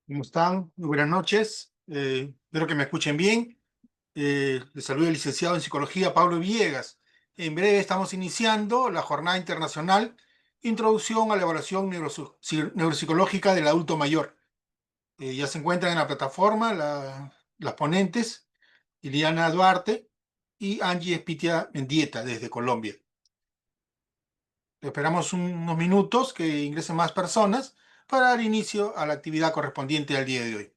¿Cómo están? Muy buenas noches. Espero que me escuchen bien. Les saluda el licenciado en psicología Pablo Villegas. En breve estamos iniciando la Jornada Internacional Introducción a la Evaluación Neuropsicológica del Adulto Mayor. Ya se encuentran en la plataforma las ponentes, Iliana Duarte y Angie Espitia Mendieta desde Colombia. Esperamos unos minutos que ingresen más personas para dar inicio a la actividad correspondiente al día de hoy.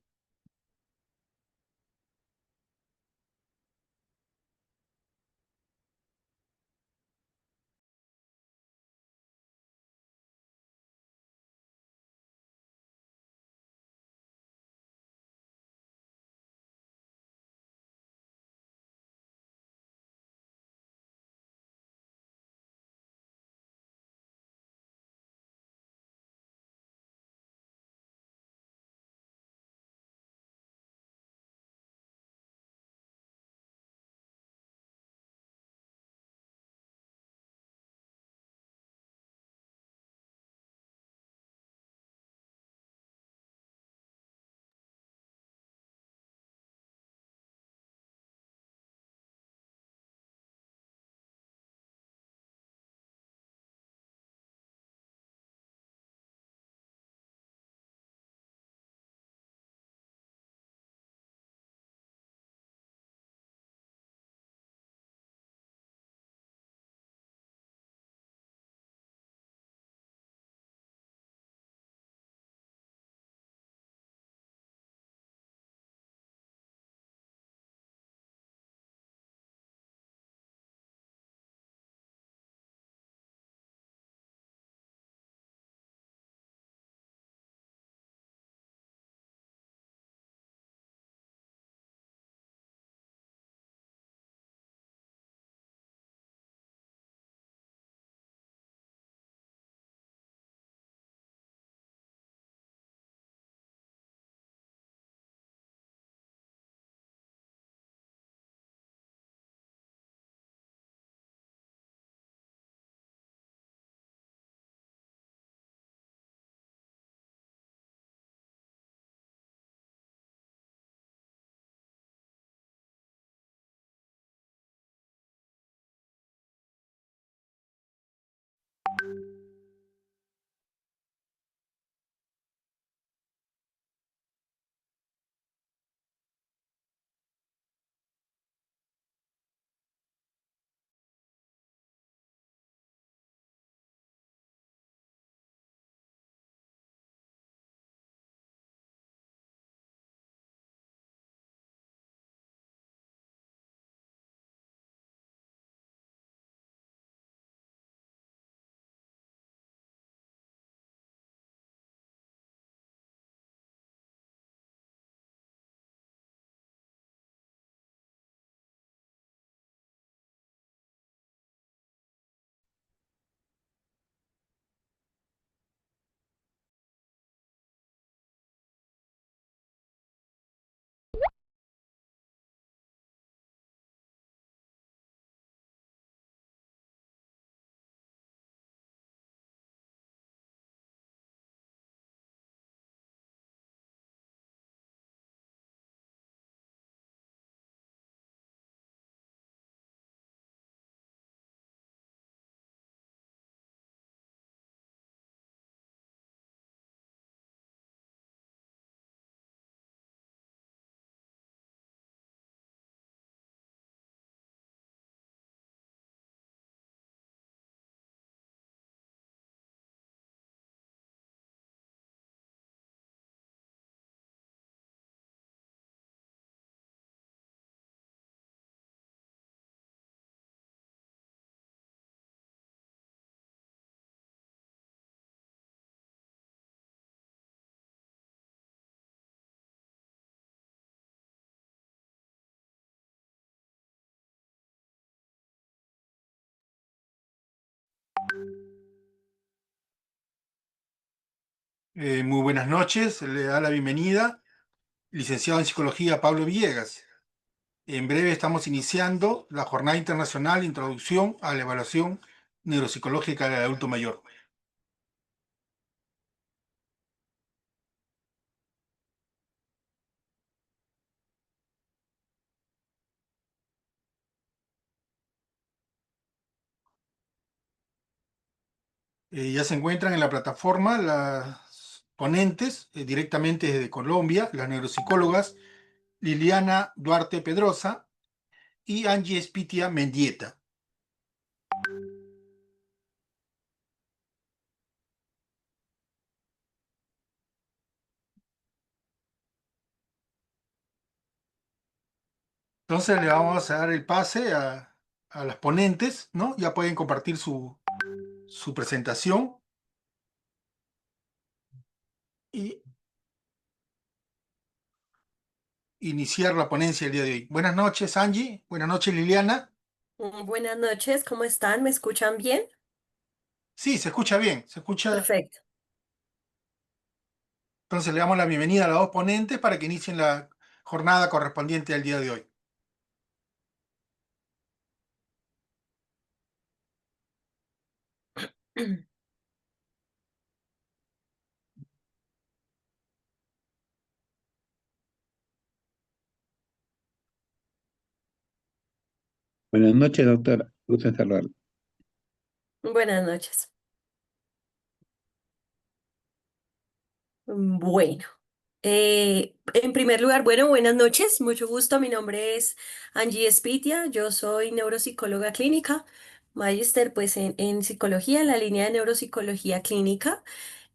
Muy buenas noches, le da la bienvenida, licenciado en psicología Pablo Villegas. En breve estamos iniciando la Jornada Internacional Introducción a la Evaluación Neuropsicológica del Adulto Mayor. Ya se encuentran en la plataforma las ponentes directamente desde Colombia, las neuropsicólogas Liliana Duarte Pedrosa y Angie Espitia Mendieta. Entonces le vamos a dar el pase a las ponentes, ¿no? Ya pueden compartir su presentación y iniciar la ponencia el día de hoy. Buenas noches, Angie. Buenas noches, Liliana. Buenas noches, ¿cómo están? ¿Me escuchan bien? Sí, se escucha bien, se escucha. Perfecto. Entonces le damos la bienvenida a las dos ponentes para que inicien la jornada correspondiente al día de hoy. Buenas noches, doctora. Gusto en saludarla. Buenas noches. Bueno, en primer lugar, bueno, buenas noches, mucho gusto. Mi nombre es Angie Espitia, yo soy neuropsicóloga clínica, magíster pues en psicología, en la línea de neuropsicología clínica.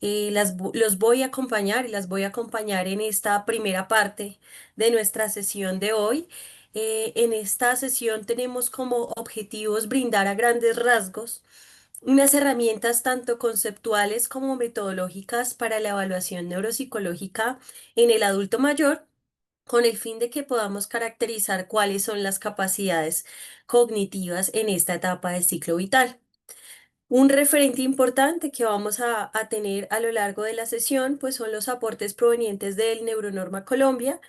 Los voy a acompañar y las voy a acompañar en esta primera parte de nuestra sesión de hoy. En esta sesión tenemos como objetivos brindar a grandes rasgos unas herramientas tanto conceptuales como metodológicas para la evaluación neuropsicológica en el adulto mayor, con el fin de que podamos caracterizar cuáles son las capacidades cognitivas en esta etapa del ciclo vital. Un referente importante que vamos a tener a lo largo de la sesión, pues son los aportes provenientes del Neuronorma Colombia,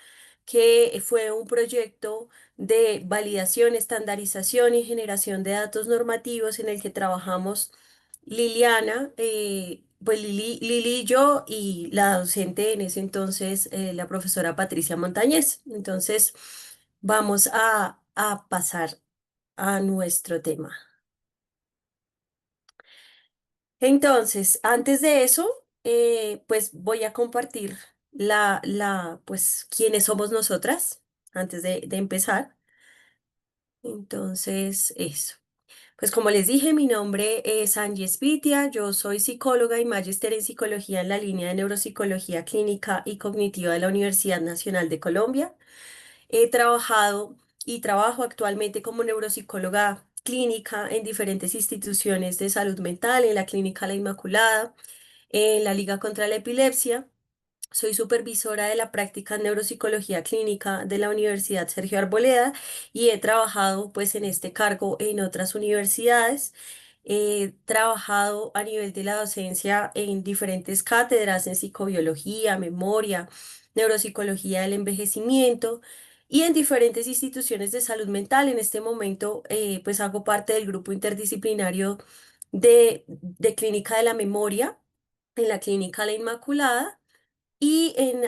que fue un proyecto de validación, estandarización y generación de datos normativos en el que trabajamos Liliana, pues Lili y yo y la docente en ese entonces, la profesora Patricia Montañez. Entonces, vamos a pasar a nuestro tema. Entonces, antes de eso, pues voy a compartir pues, quiénes somos nosotras, antes de empezar. Entonces, eso. Pues como les dije, mi nombre es Angie Spitia, yo soy psicóloga y magíster en psicología en la línea de neuropsicología clínica y cognitiva de la Universidad Nacional de Colombia. He trabajado y trabajo actualmente como neuropsicóloga clínica en diferentes instituciones de salud mental, en la Clínica La Inmaculada, en la Liga contra la Epilepsia. Soy supervisora de la práctica en neuropsicología clínica de la Universidad Sergio Arboleda y he trabajado pues en este cargo en otras universidades. He trabajado a nivel de la docencia en diferentes cátedras en psicobiología, memoria, neuropsicología del envejecimiento y en diferentes instituciones de salud mental. En este momento pues hago parte del grupo interdisciplinario de clínica de la memoria en la Clínica La Inmaculada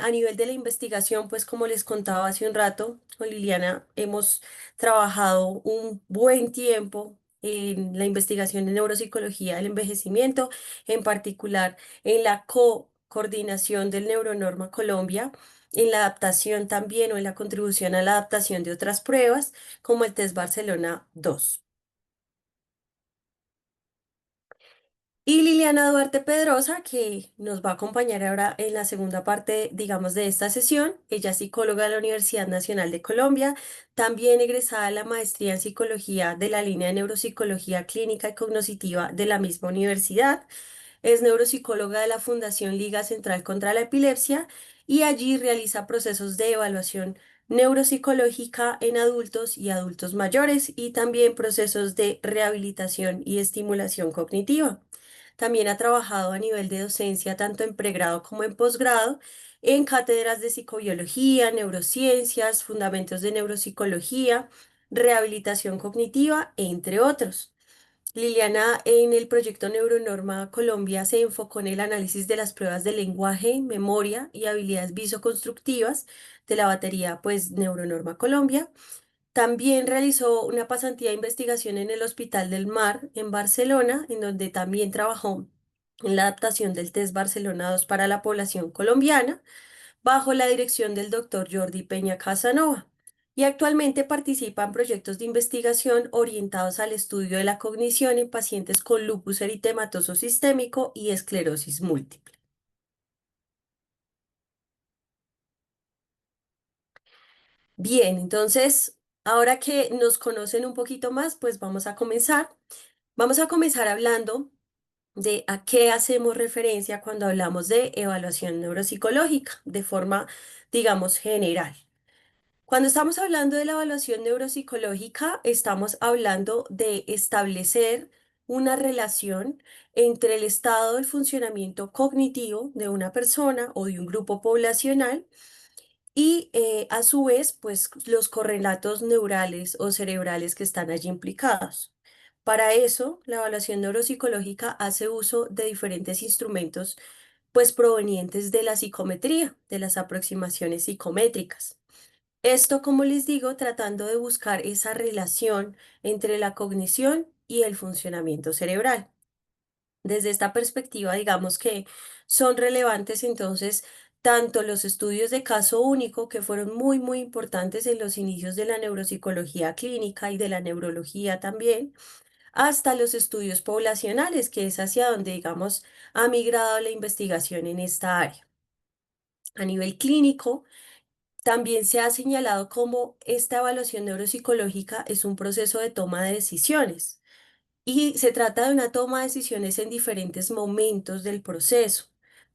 a nivel de la investigación, pues como les contaba hace un rato, con Liliana hemos trabajado un buen tiempo en la investigación de neuropsicología del envejecimiento, en particular en la coordinación del Neuronorma Colombia, en la adaptación también o en la contribución a la adaptación de otras pruebas, como el Test Barcelona 2. Y Liliana Duarte Pedrosa, que nos va a acompañar ahora en la segunda parte, digamos, de esta sesión. Ella es psicóloga de la Universidad Nacional de Colombia, también egresada de la maestría en psicología de la línea de neuropsicología clínica y cognitiva de la misma universidad. Es neuropsicóloga de la Fundación Liga Central contra la Epilepsia y allí realiza procesos de evaluación neuropsicológica en adultos y adultos mayores y también procesos de rehabilitación y estimulación cognitiva. También ha trabajado a nivel de docencia, tanto en pregrado como en posgrado, en cátedras de psicobiología, neurociencias, fundamentos de neuropsicología, rehabilitación cognitiva, entre otros. Liliana, en el proyecto Neuronorma Colombia se enfocó en el análisis de las pruebas de lenguaje, memoria y habilidades visoconstructivas de la batería, pues, Neuronorma Colombia. También realizó una pasantía de investigación en el Hospital del Mar en Barcelona, en donde también trabajó en la adaptación del test Barcelona 2 para la población colombiana, bajo la dirección del doctor Jordi Peña Casanova. Y actualmente participa en proyectos de investigación orientados al estudio de la cognición en pacientes con lupus eritematoso sistémico y esclerosis múltiple. Bien, entonces, ahora que nos conocen un poquito más, pues vamos a comenzar. Vamos a comenzar hablando de a qué hacemos referencia cuando hablamos de evaluación neuropsicológica, de forma, digamos, general. Cuando estamos hablando de la evaluación neuropsicológica, estamos hablando de establecer una relación entre el estado del funcionamiento cognitivo de una persona o de un grupo poblacional y a su vez, pues los correlatos neurales o cerebrales que están allí implicados. Para eso, la evaluación neuropsicológica hace uso de diferentes instrumentos, pues provenientes de la psicometría, de las aproximaciones psicométricas. Esto, como les digo, tratando de buscar esa relación entre la cognición y el funcionamiento cerebral. Desde esta perspectiva, digamos que son relevantes entonces tanto los estudios de caso único, que fueron muy importantes en los inicios de la neuropsicología clínica y de la neurología también, hasta los estudios poblacionales, que es hacia donde, digamos, ha migrado la investigación en esta área. A nivel clínico, también se ha señalado cómo esta evaluación neuropsicológica es un proceso de toma de decisiones y se trata de una toma de decisiones en diferentes momentos del proceso.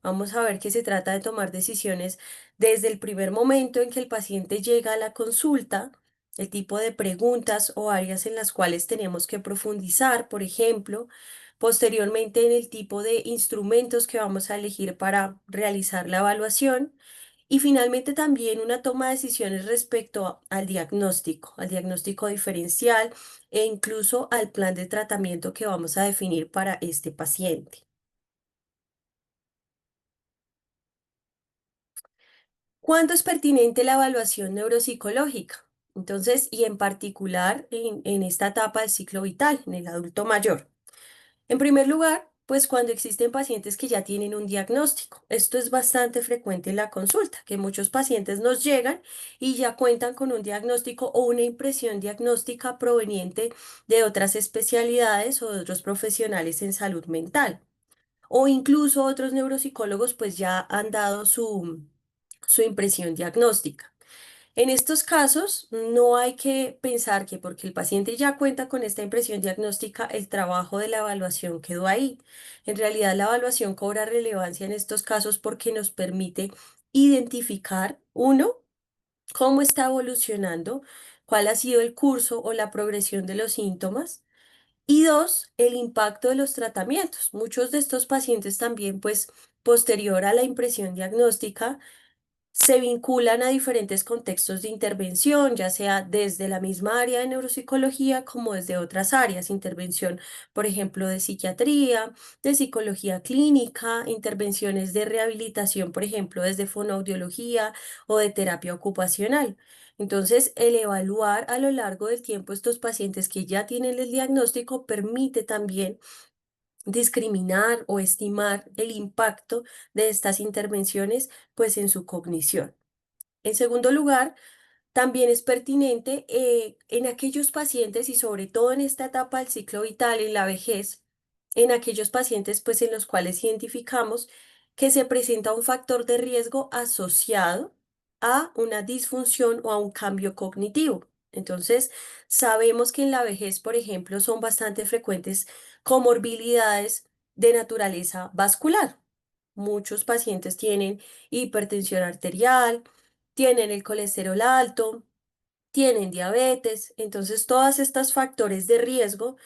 Vamos a ver que se trata de tomar decisiones desde el primer momento en que el paciente llega a la consulta, el tipo de preguntas o áreas en las cuales tenemos que profundizar, por ejemplo, posteriormente en el tipo de instrumentos que vamos a elegir para realizar la evaluación y finalmente también una toma de decisiones respecto al diagnóstico diferencial e incluso al plan de tratamiento que vamos a definir para este paciente. ¿Cuándo es pertinente la evaluación neuropsicológica? Entonces, y en particular en esta etapa del ciclo vital, en el adulto mayor. En primer lugar, pues cuando existen pacientes que ya tienen un diagnóstico. Esto es bastante frecuente en la consulta, que muchos pacientes nos llegan y ya cuentan con un diagnóstico o una impresión diagnóstica proveniente de otras especialidades o de otros profesionales en salud mental. O incluso otros neuropsicólogos pues ya han dado su impresión diagnóstica. En estos casos, no hay que pensar que porque el paciente ya cuenta con esta impresión diagnóstica, el trabajo de la evaluación quedó ahí. En realidad, la evaluación cobra relevancia en estos casos porque nos permite identificar, uno, cómo está evolucionando, cuál ha sido el curso o la progresión de los síntomas, y dos, el impacto de los tratamientos. Muchos de estos pacientes también, pues, posterior a la impresión diagnóstica, se vinculan a diferentes contextos de intervención, ya sea desde la misma área de neuropsicología como desde otras áreas, intervención, por ejemplo, de psiquiatría, de psicología clínica, intervenciones de rehabilitación, por ejemplo, desde fonoaudiología o de terapia ocupacional. Entonces, el evaluar a lo largo del tiempo estos pacientes que ya tienen el diagnóstico permite también discriminar o estimar el impacto de estas intervenciones pues en su cognición. En segundo lugar, también es pertinente en aquellos pacientes y sobre todo en esta etapa del ciclo vital, en la vejez, en aquellos pacientes pues en los cuales identificamos que se presenta un factor de riesgo asociado a una disfunción o a un cambio cognitivo. Entonces, sabemos que en la vejez, por ejemplo, son bastante frecuentes comorbilidades de naturaleza vascular. Muchos pacientes tienen hipertensión arterial, tienen el colesterol alto, tienen diabetes, entonces todos estos factores de riesgo,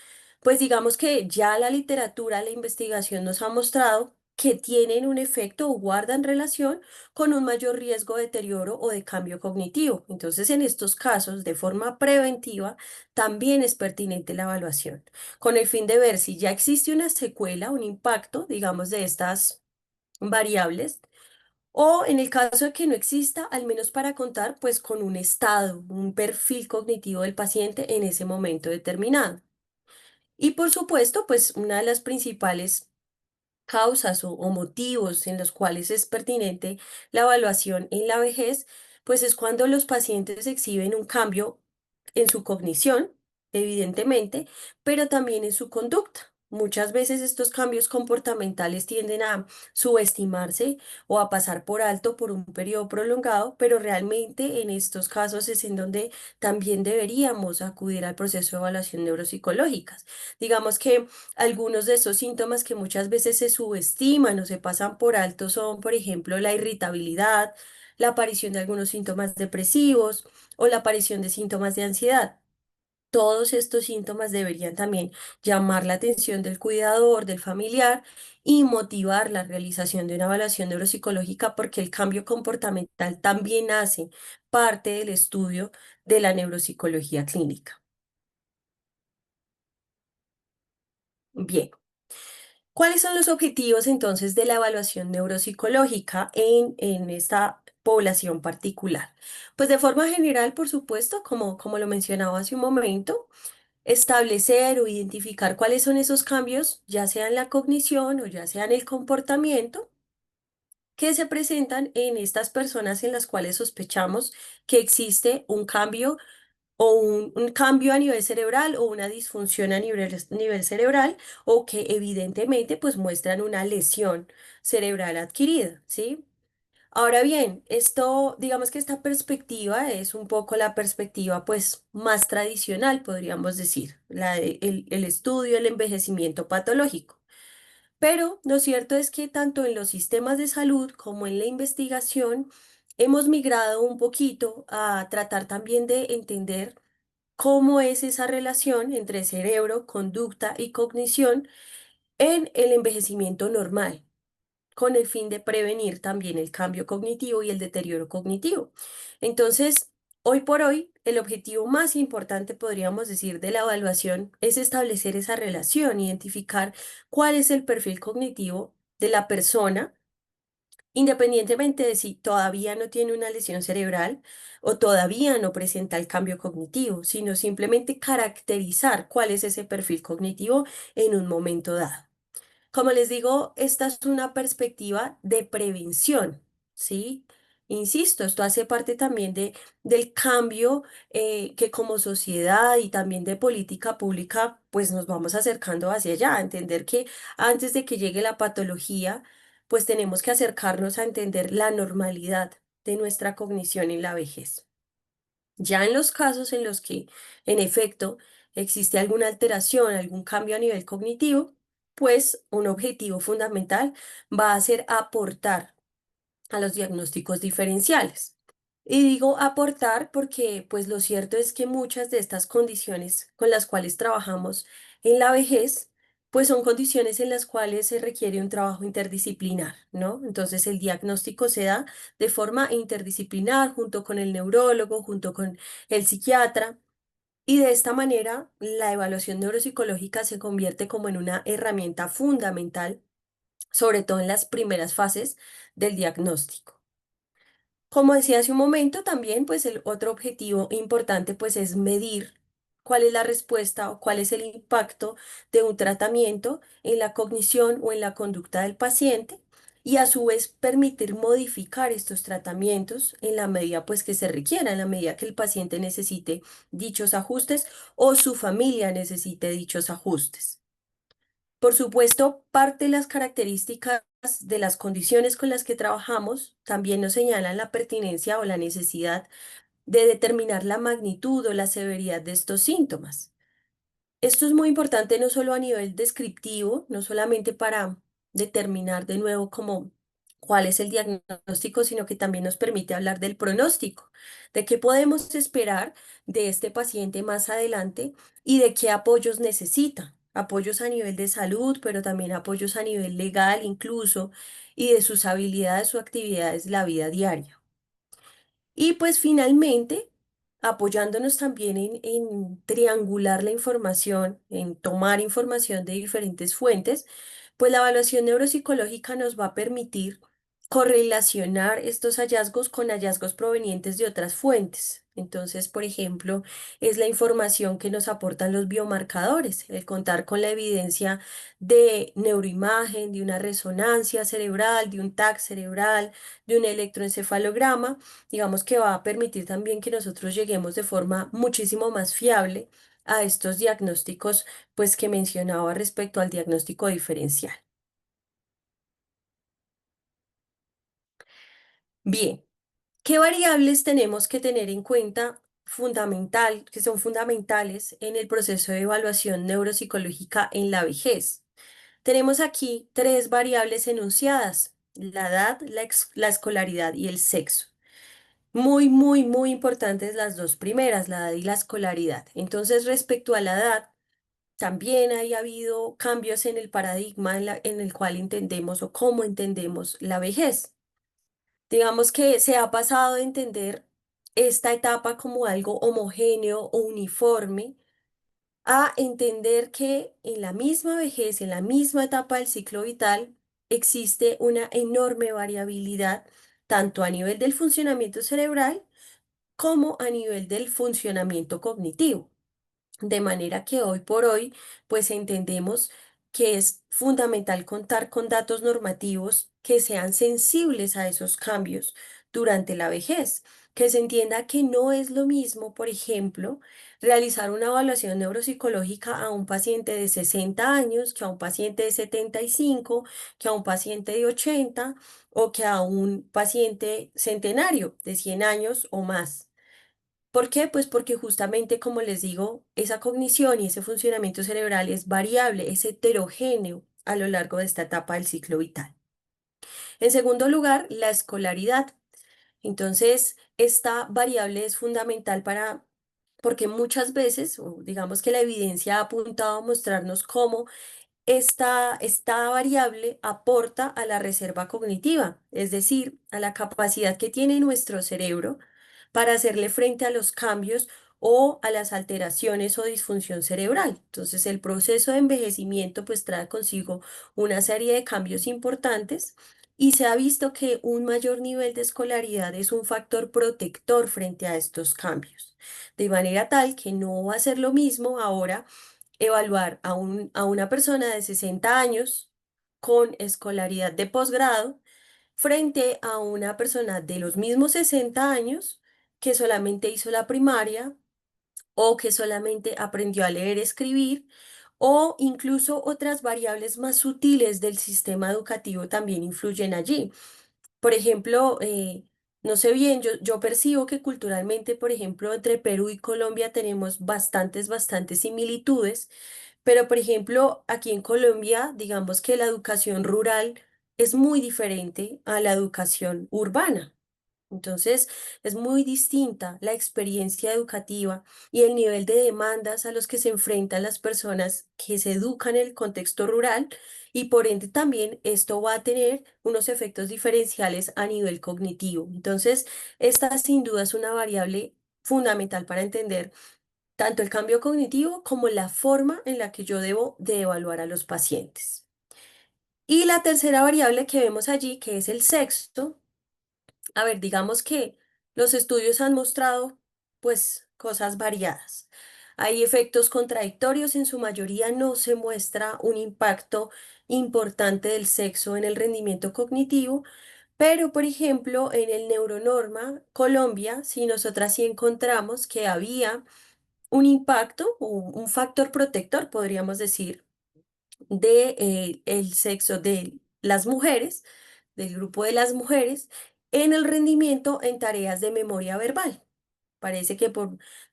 pues digamos que ya la literatura, la investigación nos ha mostrado que tienen un efecto o guardan relación con un mayor riesgo de deterioro o de cambio cognitivo. Entonces, en estos casos, de forma preventiva, también es pertinente la evaluación, con el fin de ver si ya existe una secuela, un impacto, digamos, de estas variables o en el caso de que no exista, al menos para contar pues con un estado, un perfil cognitivo del paciente en ese momento determinado. Y por supuesto, pues una de las principales causas o motivos en los cuales es pertinente la evaluación en la vejez, pues es cuando los pacientes exhiben un cambio en su cognición, evidentemente, pero también en su conducta. Muchas veces estos cambios comportamentales tienden a subestimarse o a pasar por alto por un periodo prolongado, pero realmente en estos casos es en donde también deberíamos acudir al proceso de evaluación neuropsicológica. Digamos que algunos de esos síntomas que muchas veces se subestiman o se pasan por alto son, por ejemplo, la irritabilidad, la aparición de algunos síntomas depresivos o la aparición de síntomas de ansiedad. Todos estos síntomas deberían también llamar la atención del cuidador, del familiar y motivar la realización de una evaluación neuropsicológica porque el cambio comportamental también hace parte del estudio de la neuropsicología clínica. Bien. ¿Cuáles son los objetivos entonces de la evaluación neuropsicológica en esta población particular? Pues de forma general, por supuesto, como lo mencionaba hace un momento, establecer o identificar cuáles son esos cambios, ya sea en la cognición o ya sea en el comportamiento, que se presentan en estas personas en las cuales sospechamos que existe un cambio o un cambio a nivel cerebral o una disfunción a nivel cerebral o que evidentemente pues muestran una lesión cerebral adquirida, ¿sí? Ahora bien, esto, digamos que esta perspectiva es un poco la perspectiva pues más tradicional, podríamos decir, el estudio del envejecimiento patológico. Pero lo cierto es que tanto en los sistemas de salud como en la investigación hemos migrado un poquito a tratar también de entender cómo es esa relación entre cerebro, conducta y cognición en el envejecimiento normal, con el fin de prevenir también el cambio cognitivo y el deterioro cognitivo. Entonces, hoy por hoy, el objetivo más importante, podríamos decir, de la evaluación es establecer esa relación, identificar cuál es el perfil cognitivo de la persona independientemente de si todavía no tiene una lesión cerebral o todavía no presenta el cambio cognitivo, sino simplemente caracterizar cuál es ese perfil cognitivo en un momento dado. Como les digo, esta es una perspectiva de prevención, ¿sí? Insisto, esto hace parte también del cambio que como sociedad y también de política pública, pues nos vamos acercando hacia allá, a entender que antes de que llegue la patología, pues tenemos que acercarnos a entender la normalidad de nuestra cognición en la vejez. Ya en los casos en los que, en efecto, existe alguna alteración, algún cambio a nivel cognitivo, pues un objetivo fundamental va a ser aportar a los diagnósticos diferenciales. Y digo aportar porque pues lo cierto es que muchas de estas condiciones con las cuales trabajamos en la vejez, pues son condiciones en las cuales se requiere un trabajo interdisciplinar, ¿no? Entonces el diagnóstico se da de forma interdisciplinar junto con el neurólogo, junto con el psiquiatra. Y de esta manera, la evaluación neuropsicológica se convierte como en una herramienta fundamental, sobre todo en las primeras fases del diagnóstico. Como decía hace un momento, también pues el otro objetivo importante pues es medir cuál es la respuesta o cuál es el impacto de un tratamiento en la cognición o en la conducta del paciente y a su vez permitir modificar estos tratamientos en la medida pues que se requiera, en la medida que el paciente necesite dichos ajustes o su familia necesite dichos ajustes. Por supuesto, parte de las características de las condiciones con las que trabajamos también nos señalan la pertinencia o la necesidad de determinar la magnitud o la severidad de estos síntomas. Esto es muy importante no solo a nivel descriptivo, no solamente para determinar de nuevo cómo cuál es el diagnóstico, sino que también nos permite hablar del pronóstico, de qué podemos esperar de este paciente más adelante y de qué apoyos necesita. Apoyos a nivel de salud, pero también apoyos a nivel legal incluso, y de sus habilidades o actividades de la vida diaria. Y pues finalmente, apoyándonos también en triangular la información, en tomar información de diferentes fuentes, pues la evaluación neuropsicológica nos va a permitir correlacionar estos hallazgos con hallazgos provenientes de otras fuentes. Entonces, por ejemplo, es la información que nos aportan los biomarcadores, el contar con la evidencia de neuroimagen, de una resonancia cerebral, de un TAC cerebral, de un electroencefalograma, digamos que va a permitir también que nosotros lleguemos de forma muchísimo más fiable a estos diagnósticos, pues que mencionaba respecto al diagnóstico diferencial. Bien. ¿Qué variables tenemos que tener en cuenta que son fundamentales en el proceso de evaluación neuropsicológica en la vejez? Tenemos aquí tres variables enunciadas: la edad, la escolaridad y el sexo. Muy, muy, muy importantes las dos primeras, la edad y la escolaridad. Entonces, respecto a la edad, también ha habido cambios en el paradigma en el cual entendemos o cómo entendemos la vejez. Digamos que se ha pasado de entender esta etapa como algo homogéneo o uniforme a entender que en la misma vejez, en la misma etapa del ciclo vital, existe una enorme variabilidad, tanto a nivel del funcionamiento cerebral como a nivel del funcionamiento cognitivo. De manera que hoy por hoy, pues entendemos que es fundamental contar con datos normativos que sean sensibles a esos cambios durante la vejez, que se entienda que no es lo mismo, por ejemplo, realizar una evaluación neuropsicológica a un paciente de 60 años que a un paciente de 75, que a un paciente de 80 o que a un paciente centenario de 100 años o más. ¿Por qué? Pues porque justamente, como les digo, esa cognición y ese funcionamiento cerebral es variable, es heterogéneo a lo largo de esta etapa del ciclo vital. En segundo lugar, la escolaridad. Entonces, esta variable es fundamental porque muchas veces, o digamos que la evidencia ha apuntado a mostrarnos cómo esta variable aporta a la reserva cognitiva, es decir, a la capacidad que tiene nuestro cerebro para hacerle frente a los cambios o a las alteraciones o disfunción cerebral. Entonces, el proceso de envejecimiento pues trae consigo una serie de cambios importantes y se ha visto que un mayor nivel de escolaridad es un factor protector frente a estos cambios, de manera tal que no va a ser lo mismo ahora evaluar a una persona de 60 años con escolaridad de posgrado frente a una persona de los mismos 60 años que solamente hizo la primaria o que solamente aprendió a leer y escribir, o incluso otras variables más sutiles del sistema educativo también influyen allí. Por ejemplo, no sé bien, yo percibo que culturalmente, por ejemplo, entre Perú y Colombia tenemos bastantes similitudes, pero por ejemplo, aquí en Colombia, digamos que la educación rural es muy diferente a la educación urbana. Entonces, es muy distinta la experiencia educativa y el nivel de demandas a los que se enfrentan las personas que se educan en el contexto rural y por ende también esto va a tener unos efectos diferenciales a nivel cognitivo. Entonces, esta sin duda es una variable fundamental para entender tanto el cambio cognitivo como la forma en la que yo debo de evaluar a los pacientes. Y la tercera variable que vemos allí, que es el sexo. A ver, digamos que los estudios han mostrado, pues, cosas variadas. Hay efectos contradictorios, en su mayoría no se muestra un impacto importante del sexo en el rendimiento cognitivo, pero, por ejemplo, en el Neuronorma Colombia, si nosotras sí encontramos que había un impacto o un factor protector, podríamos decir, de el sexo de las mujeres, del grupo de las mujeres, en el rendimiento en tareas de memoria verbal. Parece que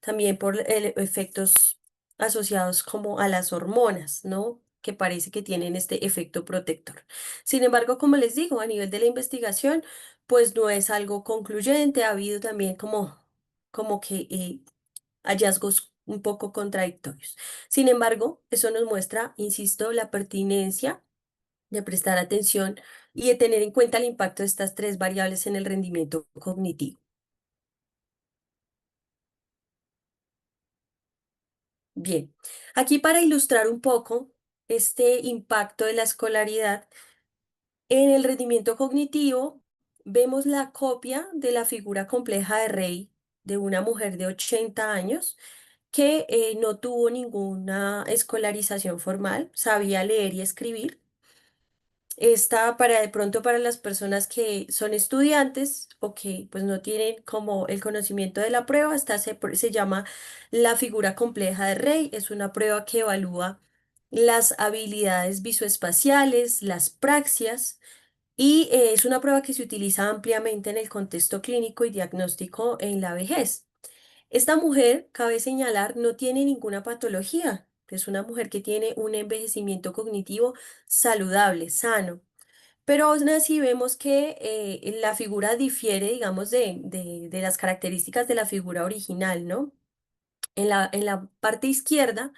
también por efectos asociados como a las hormonas, ¿no? Que parece que tienen este efecto protector. Sin embargo, como les digo, a nivel de la investigación, pues no es algo concluyente. Ha habido también como que hallazgos un poco contradictorios. Sin embargo, eso nos muestra, insisto, la pertinencia de prestar atención y de tener en cuenta el impacto de estas tres variables en el rendimiento cognitivo. Bien, aquí para ilustrar un poco este impacto de la escolaridad en el rendimiento cognitivo, vemos la copia de la figura compleja de Rey de una mujer de 80 años que no tuvo ninguna escolarización formal, sabía leer y escribir. Esta para de pronto para las personas que son estudiantes o que pues no tienen como el conocimiento de la prueba, esta se llama la figura compleja de Rey. Es una prueba que evalúa las habilidades visoespaciales, las praxias y es una prueba que se utiliza ampliamente en el contexto clínico y diagnóstico en la vejez. Esta mujer, cabe señalar, no tiene ninguna patología. Es una mujer que tiene un envejecimiento cognitivo saludable, sano. Pero aún así vemos que la figura difiere, digamos, de las características de la figura original, ¿no? En la parte izquierda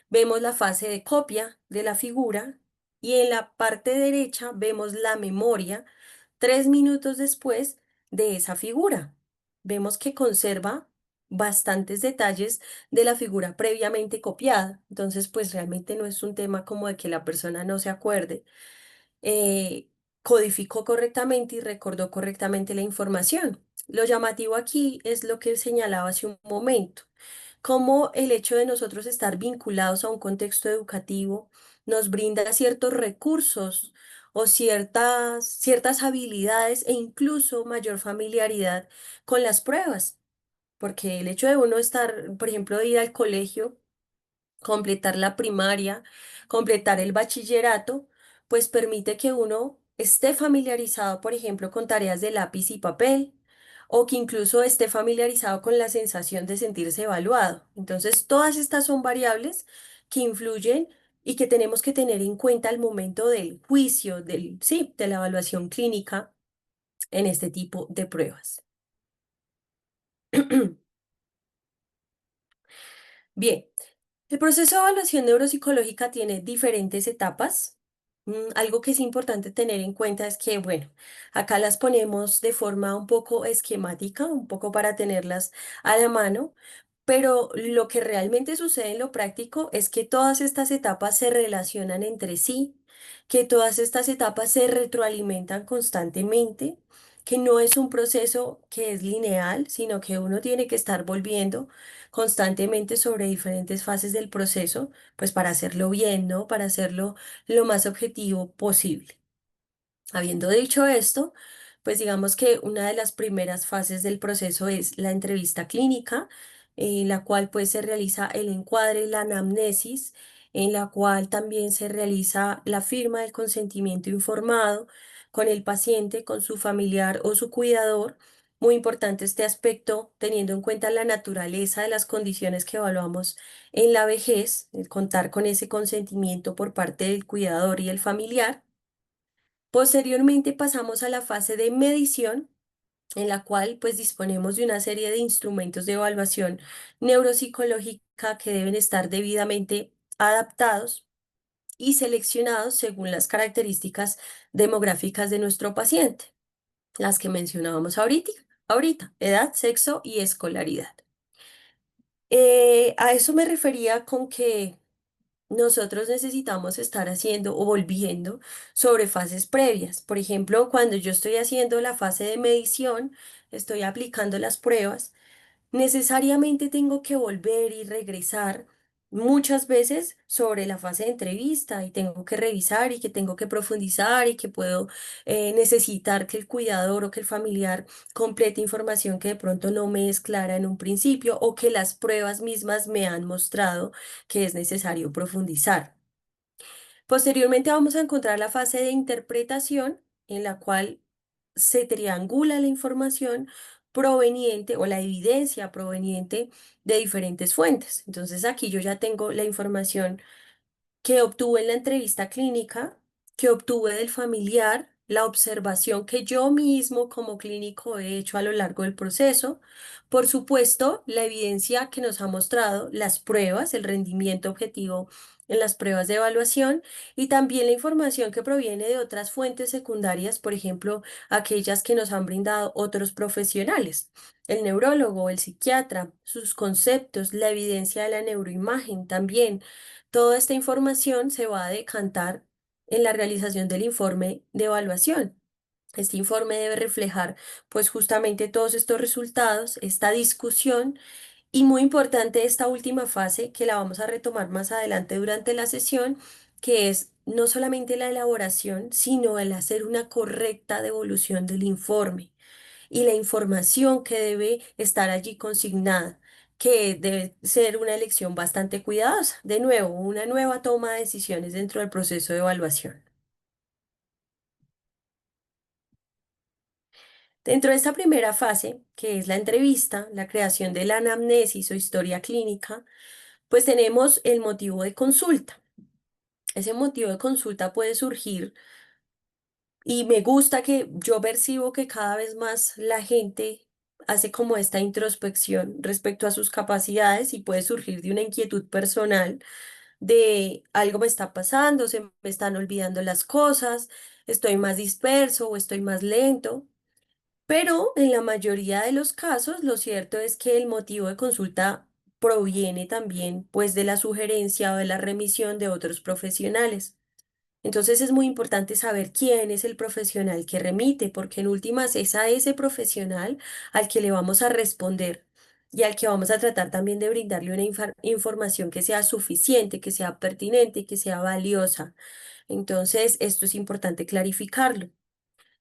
vemos la fase de copia de la figura y en la parte derecha vemos la memoria 3 minutos después de esa figura. Vemos que conserva bastantes detalles de la figura previamente copiada. Entonces, pues realmente no es un tema como de que la persona no se acuerde, eh, codificó correctamente y recordó correctamente la información. Lo llamativo aquí es lo que señalaba hace un momento, cómo el hecho de nosotros estar vinculados a un contexto educativo nos brinda ciertos recursos o ciertas habilidades e incluso mayor familiaridad con las pruebas, porque el hecho de uno estar, por ejemplo, de ir al colegio, completar la primaria, completar el bachillerato, pues permite que uno esté familiarizado, por ejemplo, con tareas de lápiz y papel, o que incluso esté familiarizado con la sensación de sentirse evaluado. Entonces, todas estas son variables que influyen y que tenemos que tener en cuenta al momento del juicio, sí, de la evaluación clínica en este tipo de pruebas. Bien. El proceso de evaluación neuropsicológica tiene diferentes etapas. Algo que es importante tener en cuenta es que, bueno, acá las ponemos de forma un poco esquemática, un poco para tenerlas a la mano, pero lo que realmente sucede en lo práctico es que todas estas etapas se relacionan entre sí, que todas estas etapas se retroalimentan constantemente, que no es un proceso que es lineal, sino que uno tiene que estar volviendo constantemente sobre diferentes fases del proceso, pues para hacerlo bien, ¿no? Para hacerlo lo más objetivo posible. Habiendo dicho esto, pues digamos que una de las primeras fases del proceso es la entrevista clínica, en la cual pues se realiza el encuadre, la anamnesis, en la cual también se realiza la firma del consentimiento informado con el paciente, con su familiar o su cuidador. Muy importante este aspecto, teniendo en cuenta la naturaleza de las condiciones que evaluamos en la vejez, el contar con ese consentimiento por parte del cuidador y el familiar. Posteriormente pasamos a la fase de medición, en la cual pues disponemos de una serie de instrumentos de evaluación neuropsicológica que deben estar debidamente adaptados y seleccionados según las características demográficas de nuestro paciente, las que mencionábamos ahorita, edad, sexo y escolaridad. A eso me refería con que nosotros necesitamos estar haciendo o volviendo sobre fases previas. Por ejemplo, cuando yo estoy haciendo la fase de medición, estoy aplicando las pruebas, necesariamente tengo que volver y regresar muchas veces sobre la fase de entrevista y tengo que revisar y que tengo que profundizar y que puedo necesitar que el cuidador o que el familiar complete información que de pronto no me es clara en un principio o que las pruebas mismas me han mostrado que es necesario profundizar. Posteriormente vamos a encontrar la fase de interpretación en la cual se triangula la información proveniente o la evidencia proveniente de diferentes fuentes. Entonces aquí yo ya tengo la información que obtuve en la entrevista clínica, que obtuve del familiar, la observación que yo mismo como clínico he hecho a lo largo del proceso, por supuesto, la evidencia que nos ha mostrado las pruebas, el rendimiento objetivo en las pruebas de evaluación y también la información que proviene de otras fuentes secundarias, por ejemplo, aquellas que nos han brindado otros profesionales. El neurólogo, el psiquiatra, sus conceptos, la evidencia de la neuroimagen también. Toda esta información se va a decantar en la realización del informe de evaluación. Este informe debe reflejar pues justamente todos estos resultados, esta discusión y muy importante esta última fase que la vamos a retomar más adelante durante la sesión, que es no solamente la elaboración, sino el hacer una correcta devolución del informe y la información que debe estar allí consignada, que debe ser una elección bastante cuidadosa. De nuevo, una nueva toma de decisiones dentro del proceso de evaluación. Dentro de esta primera fase, que es la entrevista, la creación de la anamnesis o historia clínica, pues tenemos el motivo de consulta. Ese motivo de consulta puede surgir y me gusta que yo percibo que cada vez más la gente hace como esta introspección respecto a sus capacidades y puede surgir de una inquietud personal de algo me está pasando, se me están olvidando las cosas, estoy más disperso o estoy más lento. Pero en la mayoría de los casos, lo cierto es que el motivo de consulta proviene también pues de la sugerencia o de la remisión de otros profesionales. Entonces es muy importante saber quién es el profesional que remite, porque en últimas es a ese profesional al que le vamos a responder y al que vamos a tratar también de brindarle una información que sea suficiente, que sea pertinente y que sea valiosa. Entonces, esto es importante clarificarlo.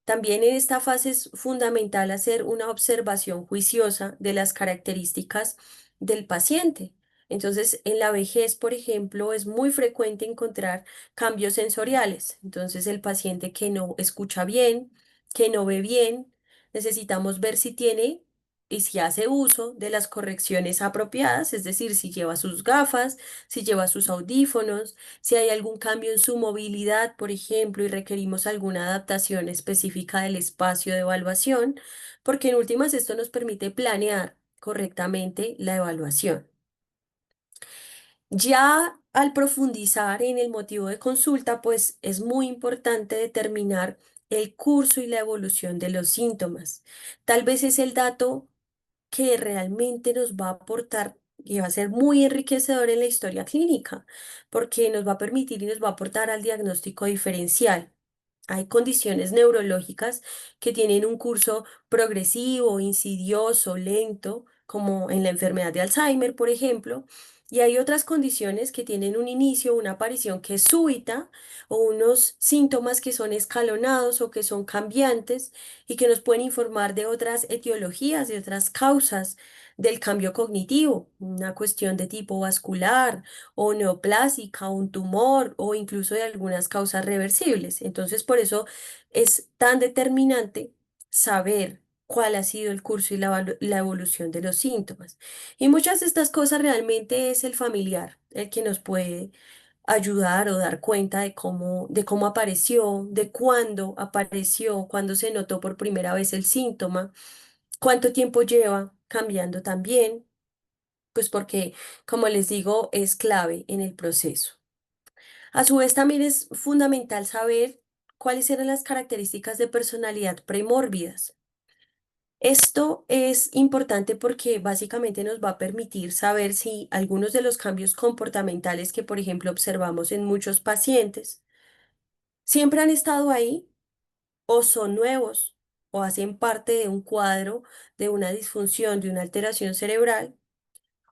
También en esta fase es fundamental hacer una observación juiciosa de las características del paciente. Entonces, en la vejez, por ejemplo, es muy frecuente encontrar cambios sensoriales. Entonces, el paciente que no escucha bien, que no ve bien, necesitamos ver si tiene y si hace uso de las correcciones apropiadas, es decir, si lleva sus gafas, si lleva sus audífonos, si hay algún cambio en su movilidad, por ejemplo, y requerimos alguna adaptación específica del espacio de evaluación, porque en últimas esto nos permite planear correctamente la evaluación. Ya al profundizar en el motivo de consulta, pues es muy importante determinar el curso y la evolución de los síntomas. Tal vez es el dato que realmente nos va a aportar y va a ser muy enriquecedor en la historia clínica, porque nos va a permitir y nos va a aportar al diagnóstico diferencial. Hay condiciones neurológicas que tienen un curso progresivo, insidioso, lento, como en la enfermedad de Alzheimer, por ejemplo, y hay otras condiciones que tienen un inicio, una aparición que es súbita o unos síntomas que son escalonados o que son cambiantes y que nos pueden informar de otras etiologías, de otras causas del cambio cognitivo, una cuestión de tipo vascular o neoplásica, un tumor o incluso de algunas causas reversibles. Entonces, por eso es tan determinante saber cuál ha sido el curso y la evolución de los síntomas. Y muchas de estas cosas realmente es el familiar el que nos puede ayudar o dar cuenta de cómo apareció, de cuándo apareció, cuándo se notó por primera vez el síntoma, cuánto tiempo lleva cambiando también, pues porque, como les digo, es clave en el proceso. A su vez, también es fundamental saber cuáles eran las características de personalidad premórbidas. Esto es importante porque básicamente nos va a permitir saber si algunos de los cambios comportamentales que, por ejemplo, observamos en muchos pacientes siempre han estado ahí o son nuevos o hacen parte de un cuadro de una disfunción, de una alteración cerebral.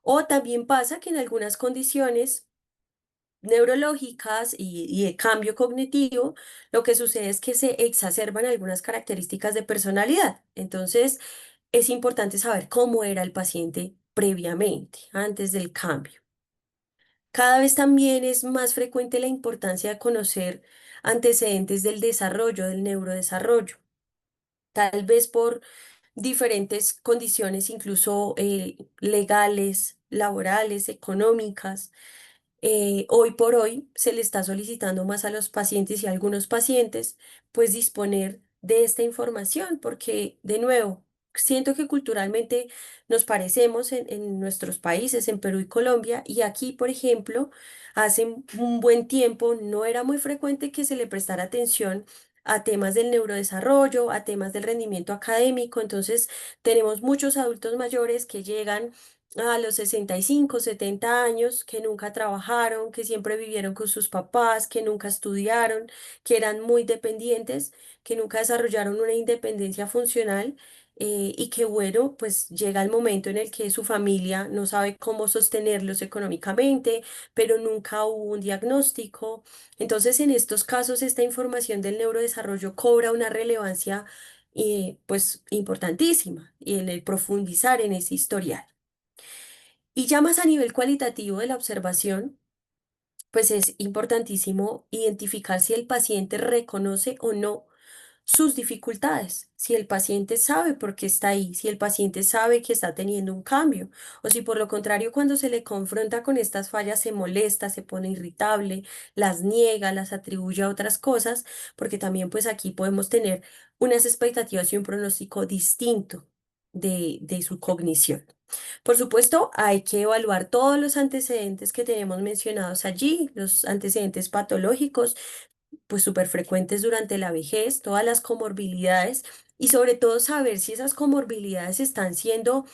O también pasa que en algunas condiciones neurológicas y de cambio cognitivo, lo que sucede es que se exacerban algunas características de personalidad. Entonces, es importante saber cómo era el paciente previamente, antes del cambio. Cada vez también es más frecuente la importancia de conocer antecedentes del desarrollo, del neurodesarrollo, tal vez por diferentes condiciones, incluso legales, laborales, económicas. Hoy por hoy se le está solicitando más a los pacientes y a algunos pacientes, pues disponer de esta información, porque de nuevo, siento que culturalmente nos parecemos en nuestros países, en Perú y Colombia, y aquí, por ejemplo, hace un buen tiempo no era muy frecuente que se le prestara atención a temas del neurodesarrollo, a temas del rendimiento académico, entonces tenemos muchos adultos mayores que llegan a los 65, 70 años, que nunca trabajaron, que siempre vivieron con sus papás, que nunca estudiaron, que eran muy dependientes, que nunca desarrollaron una independencia funcional, y que bueno, pues llega el momento en el que su familia no sabe cómo sostenerlos económicamente, pero nunca hubo un diagnóstico. Entonces, en estos casos, esta información del neurodesarrollo cobra una relevancia pues importantísima y en el profundizar en ese historial. Y ya más a nivel cualitativo de la observación, pues es importantísimo identificar si el paciente reconoce o no sus dificultades, si el paciente sabe por qué está ahí, si el paciente sabe que está teniendo un cambio, o si por lo contrario cuando se le confronta con estas fallas se molesta, se pone irritable, las niega, las atribuye a otras cosas, porque también pues aquí podemos tener unas expectativas y un pronóstico distinto de su cognición. Por supuesto, hay que evaluar todos los antecedentes que tenemos mencionados allí, los antecedentes patológicos, pues súper frecuentes durante la vejez, todas las comorbilidades y sobre todo saber si esas comorbilidades están siendo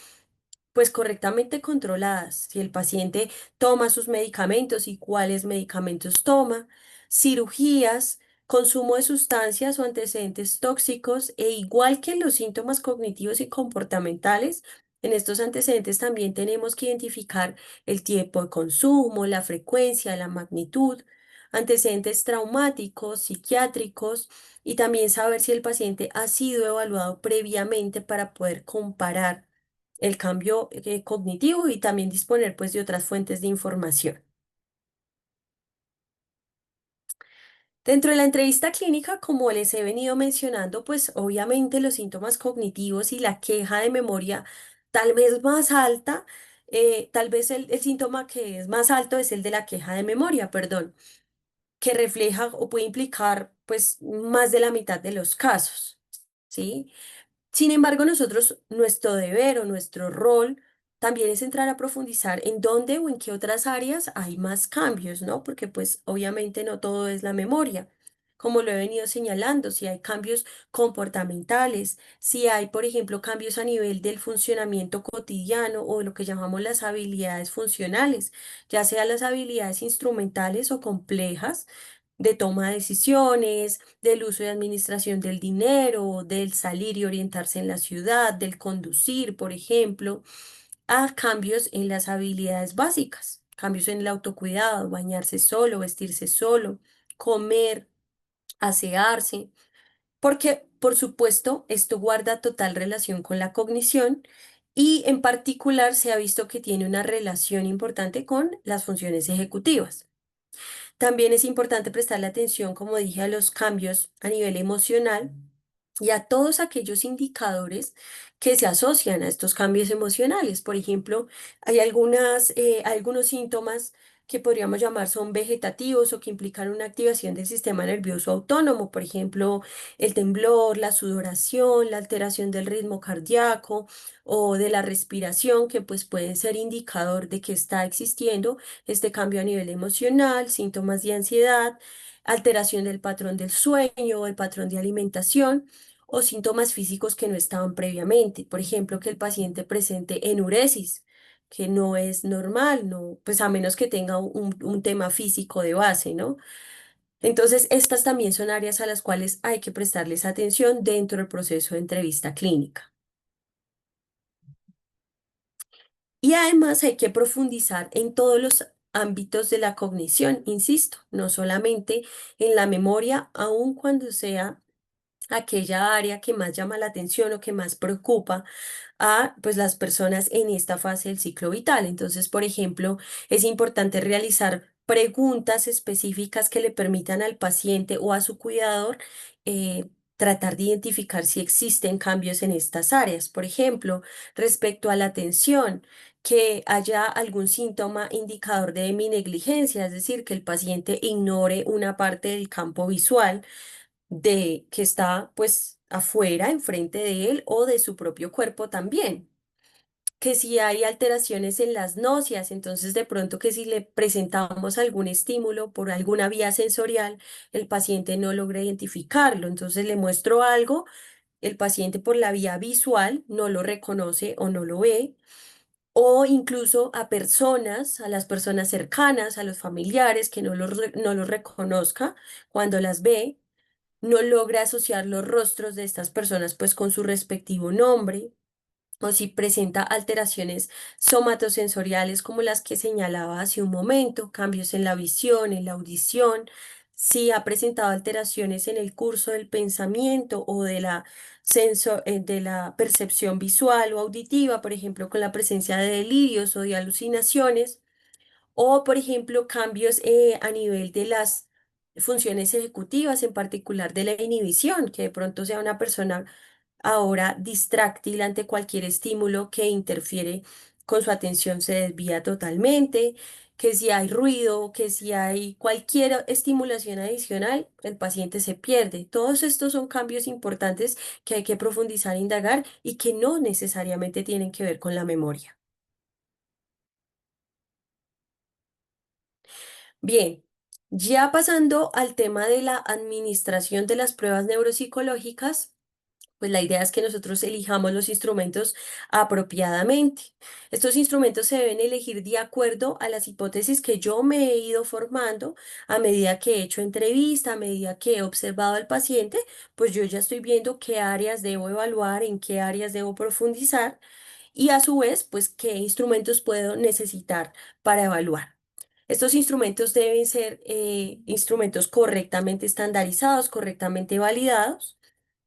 pues correctamente controladas, si el paciente toma sus medicamentos y cuáles medicamentos toma, cirugías, consumo de sustancias o antecedentes tóxicos e igual que en los síntomas cognitivos y comportamentales, en estos antecedentes también tenemos que identificar el tiempo de consumo, la frecuencia, la magnitud, antecedentes traumáticos, psiquiátricos y también saber si el paciente ha sido evaluado previamente para poder comparar el cambio cognitivo y también disponer pues de otras fuentes de información. Dentro de la entrevista clínica, como les he venido mencionando, pues obviamente los síntomas cognitivos y la queja de memoria tal vez más alta, tal vez el síntoma que es más alto es el de la queja de memoria, perdón, que refleja o puede implicar pues más de la mitad de los casos, ¿sí? Sin embargo, nosotros, nuestro deber o nuestro rol también es entrar a profundizar en dónde o en qué otras áreas hay más cambios, ¿no? Porque pues obviamente no todo es la memoria. Como lo he venido señalando, si hay cambios comportamentales, si hay, por ejemplo, cambios a nivel del funcionamiento cotidiano o lo que llamamos las habilidades funcionales, ya sea las habilidades instrumentales o complejas de toma de decisiones, del uso y administración del dinero, del salir y orientarse en la ciudad, del conducir, por ejemplo, a cambios en las habilidades básicas, cambios en el autocuidado, bañarse solo, vestirse solo, comer, asearse, porque, por supuesto, esto guarda total relación con la cognición y en particular se ha visto que tiene una relación importante con las funciones ejecutivas. También es importante prestarle atención, como dije, a los cambios a nivel emocional y a todos aquellos indicadores que se asocian a estos cambios emocionales. Por ejemplo, hay algunos síntomas que podríamos llamar son vegetativos o que implican una activación del sistema nervioso autónomo. Por ejemplo, el temblor, la sudoración, la alteración del ritmo cardíaco o de la respiración, que pues pueden ser indicador de que está existiendo este cambio a nivel emocional, síntomas de ansiedad, alteración del patrón del sueño o el patrón de alimentación o síntomas físicos que no estaban previamente. Por ejemplo, que el paciente presente enuresis, que no es normal, no, pues a menos que tenga un tema físico de base, ¿no? Entonces, estas también son áreas a las cuales hay que prestarles atención dentro del proceso de entrevista clínica. Y además hay que profundizar en todos los ámbitos de la cognición, insisto, no solamente en la memoria, aun cuando sea aquella área que más llama la atención o que más preocupa a pues las personas en esta fase del ciclo vital. Entonces, por ejemplo, es importante realizar preguntas específicas que le permitan al paciente o a su cuidador tratar de identificar si existen cambios en estas áreas. Por ejemplo, respecto a la atención, que haya algún síntoma indicador de mi negligencia, es decir, que el paciente ignore una parte del campo visual de que está pues afuera, enfrente de él o de su propio cuerpo también. Que si hay alteraciones en las náuseas, entonces de pronto que si le presentamos algún estímulo por alguna vía sensorial, el paciente no logra identificarlo, entonces le muestro algo, el paciente por la vía visual no lo reconoce o no lo ve. o incluso a personas, a las personas cercanas, a los familiares que no los reconozca cuando las ve, no logra asociar los rostros de estas personas pues con su respectivo nombre, o si presenta alteraciones somatosensoriales como las que señalaba hace un momento, cambios en la visión, en la audición, si ha presentado alteraciones en el curso del pensamiento o de de la percepción visual o auditiva, por ejemplo, con la presencia de delirios o de alucinaciones, o, por ejemplo, cambios a nivel de las funciones ejecutivas, en particular de la inhibición, que de pronto sea una persona ahora distráctil ante cualquier estímulo que interfiere con su atención, se desvía totalmente, que si hay ruido, que si hay cualquier estimulación adicional, el paciente se pierde. Todos estos son cambios importantes que hay que profundizar e indagar y que no necesariamente tienen que ver con la memoria. Bien, ya pasando al tema de la administración de las pruebas neuropsicológicas, pues la idea es que nosotros elijamos los instrumentos apropiadamente. Estos instrumentos se deben elegir de acuerdo a las hipótesis que yo me he ido formando a medida que he hecho entrevista, a medida que he observado al paciente, pues yo ya estoy viendo qué áreas debo evaluar, en qué áreas debo profundizar y a su vez, pues qué instrumentos puedo necesitar para evaluar. Estos instrumentos deben ser instrumentos correctamente estandarizados, correctamente validados.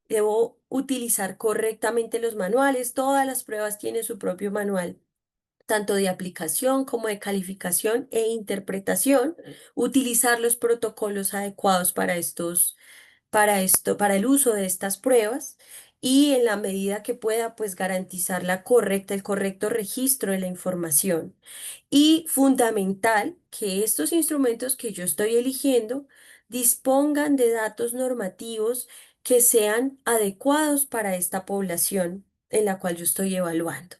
Debo utilizar correctamente los manuales. Todas las pruebas tienen su propio manual, tanto de aplicación como de calificación e interpretación. Utilizar los protocolos adecuados para el uso de estas pruebas y en la medida que pueda, pues garantizar el correcto registro de la información. Y fundamental que estos instrumentos que yo estoy eligiendo dispongan de datos normativos que sean adecuados para esta población en la cual yo estoy evaluando.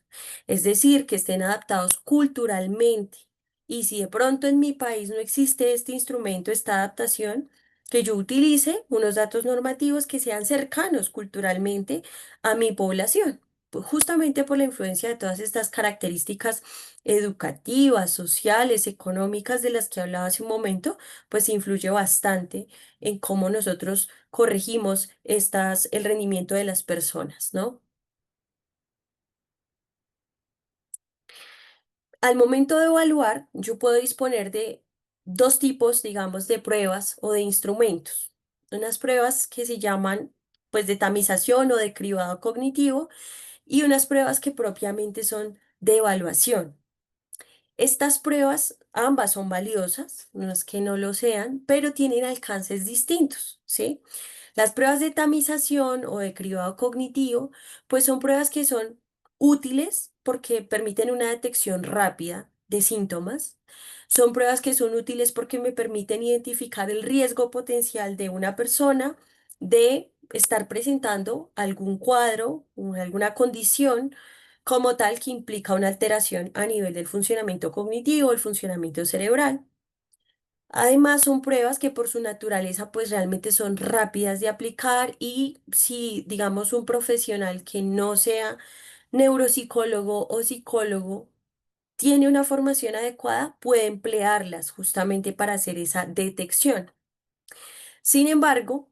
Es decir, que estén adaptados culturalmente. Y si de pronto en mi país no existe este instrumento, esta adaptación, que yo utilice unos datos normativos que sean cercanos culturalmente a mi población, pues justamente por la influencia de todas estas características educativas, sociales, económicas de las que hablaba hace un momento, pues influye bastante en cómo nosotros corregimos el rendimiento de las personas, ¿no? Al momento de evaluar, yo puedo disponer de dos tipos, digamos, de pruebas o de instrumentos. Unas pruebas que se llaman, pues, de tamización o de cribado cognitivo y unas pruebas que propiamente son de evaluación. Estas pruebas, ambas son valiosas, no es que no lo sean, pero tienen alcances distintos, ¿sí? Las pruebas de tamización o de cribado cognitivo, pues son pruebas que son útiles porque permiten una detección rápida de síntomas. Son pruebas que son útiles porque me permiten identificar el riesgo potencial de una persona de estar presentando algún cuadro o alguna condición como tal que implica una alteración a nivel del funcionamiento cognitivo, el funcionamiento cerebral. Además, son pruebas que por su naturaleza pues realmente son rápidas de aplicar y si, digamos, un profesional que no sea neuropsicólogo o psicólogo tiene una formación adecuada, puede emplearlas justamente para hacer esa detección. Sin embargo,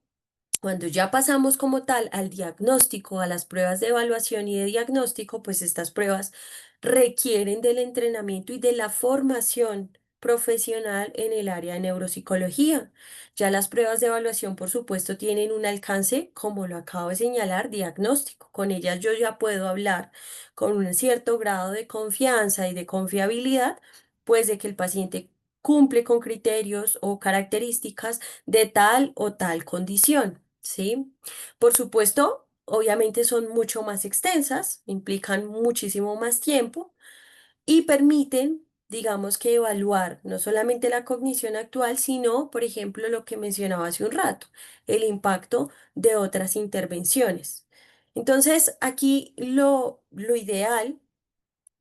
cuando ya pasamos como tal al diagnóstico, a las pruebas de evaluación y de diagnóstico, pues estas pruebas requieren del entrenamiento y de la formación profesional en el área de neuropsicología. Ya las pruebas de evaluación, por supuesto, tienen un alcance, como lo acabo de señalar, diagnóstico. Con ellas yo ya puedo hablar con un cierto grado de confianza y de confiabilidad, pues de que el paciente cumple con criterios o características de tal o tal condición. ¿Sí? Por supuesto, obviamente son mucho más extensas, implican muchísimo más tiempo y permiten, digamos que evaluar no solamente la cognición actual, sino, por ejemplo, lo que mencionaba hace un rato, el impacto de otras intervenciones. Entonces, aquí lo ideal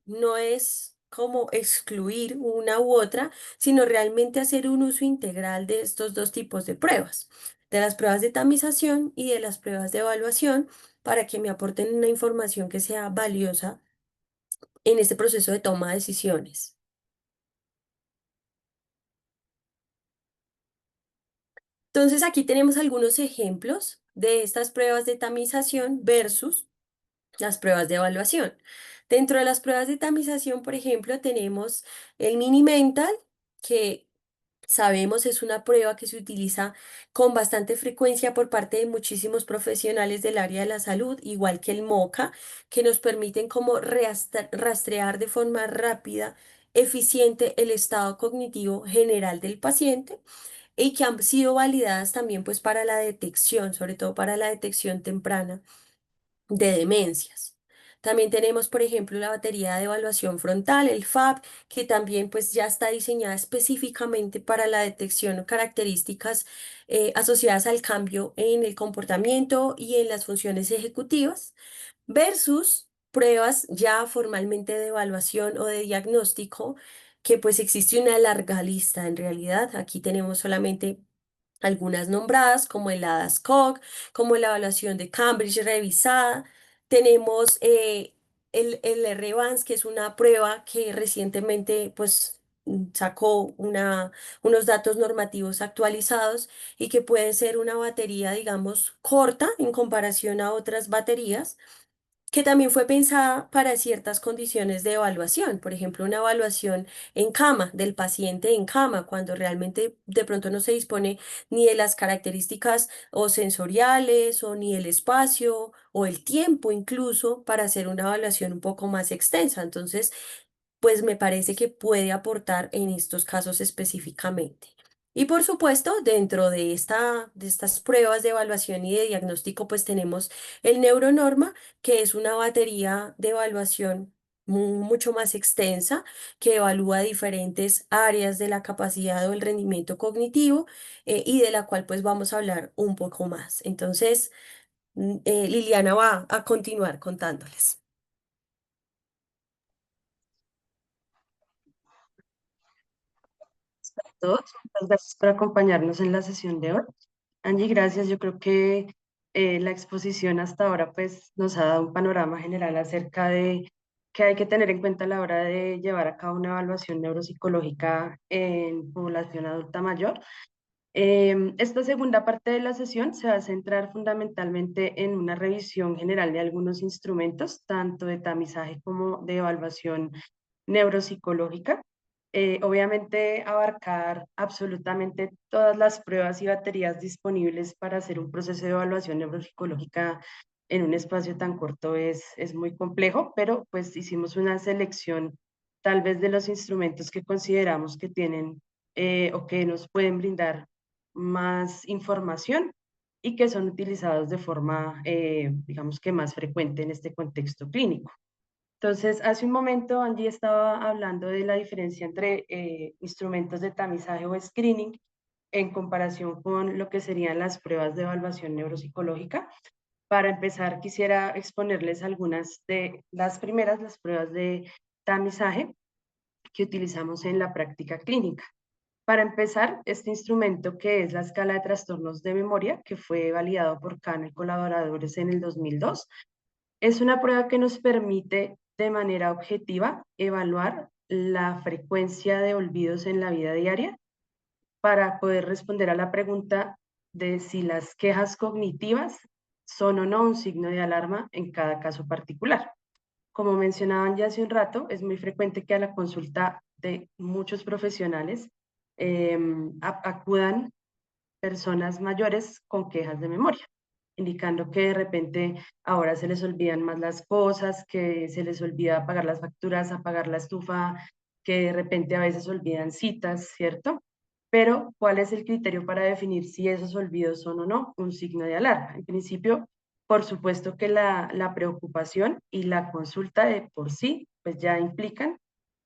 no es como excluir una u otra, sino realmente hacer un uso integral de estos dos tipos de pruebas, de las pruebas de tamización y de las pruebas de evaluación, para que me aporten una información que sea valiosa en este proceso de toma de decisiones. Entonces aquí tenemos algunos ejemplos de estas pruebas de tamización versus las pruebas de evaluación. Dentro de las pruebas de tamización, por ejemplo, tenemos el Mini Mental, que sabemos es una prueba que se utiliza con bastante frecuencia por parte de muchísimos profesionales del área de la salud, igual que el MOCA, que nos permiten como rastrear de forma rápida, eficiente el estado cognitivo general del paciente y que han sido validadas también pues para la detección, sobre todo para la detección temprana de demencias. También tenemos, por ejemplo, la batería de evaluación frontal, el FAB, que también pues ya está diseñada específicamente para la detección de características asociadas al cambio en el comportamiento y en las funciones ejecutivas, versus pruebas ya formalmente de evaluación o de diagnóstico, que pues existe una larga lista en realidad. Aquí tenemos solamente algunas nombradas como el ADAS-Cog, como la evaluación de Cambridge revisada. Tenemos el R-Vans, que es una prueba que recientemente pues sacó unos datos normativos actualizados y que puede ser una batería, digamos, corta en comparación a otras baterías que también fue pensada para ciertas condiciones de evaluación, por ejemplo, una evaluación en cama, del paciente en cama, cuando realmente de pronto no se dispone ni de las características o sensoriales o ni el espacio o el tiempo incluso para hacer una evaluación un poco más extensa. Entonces, pues me parece que puede aportar en estos casos específicamente. Y por supuesto, dentro de estas pruebas de evaluación y de diagnóstico, pues tenemos el Neuronorma, que es una batería de evaluación mucho más extensa, que evalúa diferentes áreas de la capacidad o el rendimiento cognitivo y de la cual pues vamos a hablar un poco más. Entonces, Liliana va a continuar contándoles. A todos, muchas gracias por acompañarnos en la sesión de hoy. Angie, gracias. Yo creo que la exposición hasta ahora pues, nos ha dado un panorama general acerca de qué hay que tener en cuenta a la hora de llevar a cabo una evaluación neuropsicológica en población adulta mayor. Esta segunda parte de la sesión se va a centrar fundamentalmente en una revisión general de algunos instrumentos, tanto de tamizaje como de evaluación neuropsicológica. Obviamente abarcar absolutamente todas las pruebas y baterías disponibles para hacer un proceso de evaluación neuropsicológica en un espacio tan corto es muy complejo, pero pues hicimos una selección tal vez de los instrumentos que consideramos que tienen o que nos pueden brindar más información y que son utilizados de forma, digamos que más frecuente en este contexto clínico. Entonces, hace un momento Angie estaba hablando de la diferencia entre instrumentos de tamizaje o screening en comparación con lo que serían las pruebas de evaluación neuropsicológica. Para empezar, quisiera exponerles algunas de las primeras, las pruebas de tamizaje que utilizamos en la práctica clínica. Para empezar, este instrumento que es la escala de trastornos de memoria, que fue validado por Cano y colaboradores en el 2002, es una prueba que nos permite de manera objetiva evaluar la frecuencia de olvidos en la vida diaria para poder responder a la pregunta de si las quejas cognitivas son o no un signo de alarma en cada caso particular. Como mencionaban ya hace un rato, es muy frecuente que a la consulta de muchos profesionales acudan personas mayores con quejas de memoria, indicando que de repente ahora se les olvidan más las cosas, que se les olvida pagar las facturas, apagar la estufa, que de repente a veces olvidan citas, ¿cierto? Pero, ¿cuál es el criterio para definir si esos olvidos son o no un signo de alarma? En principio, por supuesto que la preocupación y la consulta de por sí, pues ya implican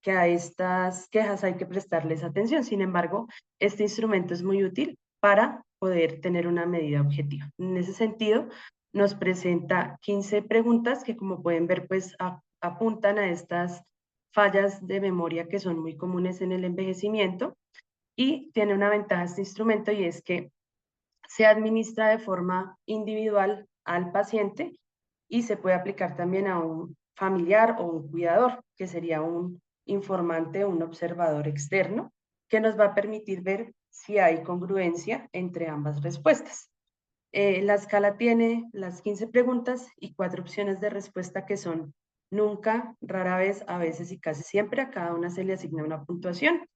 que a estas quejas hay que prestarles atención. Sin embargo, este instrumento es muy útil para poder tener una medida objetiva. En ese sentido, nos presenta 15 preguntas que, como pueden ver, pues apuntan a estas fallas de memoria que son muy comunes en el envejecimiento, y tiene una ventaja este instrumento, y es que se administra de forma individual al paciente y se puede aplicar también a un familiar o un cuidador, que sería un informante o un observador externo, que nos va a permitir ver si hay congruencia entre ambas respuestas. La escala tiene las 15 preguntas y 4 opciones de respuesta que son nunca, rara vez, a veces y casi siempre. A cada una se le asigna una puntuación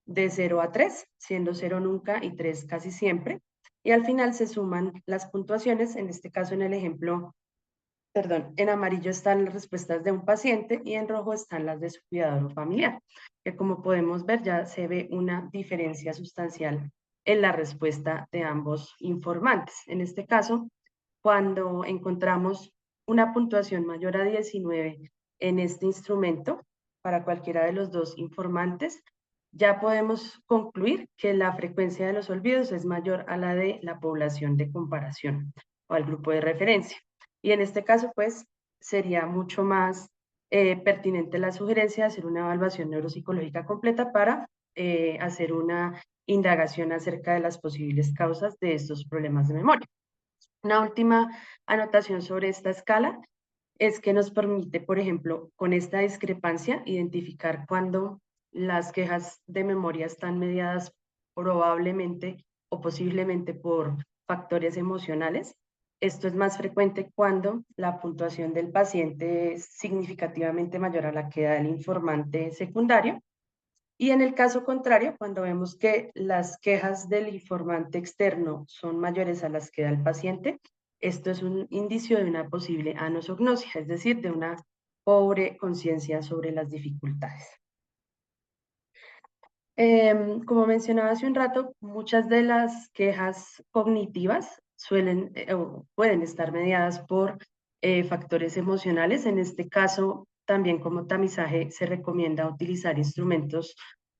de 0 a 3, siendo 0 nunca y 3 casi siempre. Y al final se suman las puntuaciones, en este caso en el ejemplo, perdón, en amarillo están las respuestas de un paciente y en rojo están las de su cuidador o familiar, que como podemos ver ya se ve una diferencia sustancial en la respuesta de ambos informantes. En este caso, cuando encontramos una puntuación mayor a 19 en este instrumento, para cualquiera de los dos informantes, ya podemos concluir que la frecuencia de los olvidos es mayor a la de la población de comparación o al grupo de referencia. Y en este caso, pues, sería mucho más pertinente la sugerencia de hacer una evaluación neuropsicológica completa para hacer una indagación acerca de las posibles causas de estos problemas de memoria. Una última anotación sobre esta escala es que nos permite, por ejemplo, con esta discrepancia, identificar cuándo las quejas de memoria están mediadas probablemente o posiblemente por factores emocionales. Esto es más frecuente cuando la puntuación del paciente es significativamente mayor a la que da el informante secundario. Y en el caso contrario, cuando vemos que las quejas del informante externo son mayores a las que da el paciente, esto es un indicio de una posible anosognosia, es decir, de una pobre conciencia sobre las dificultades. Como mencionaba hace un rato, muchas de las quejas cognitivas suelen o pueden estar mediadas por factores emocionales. En este caso, también como tamizaje se recomienda utilizar instrumentos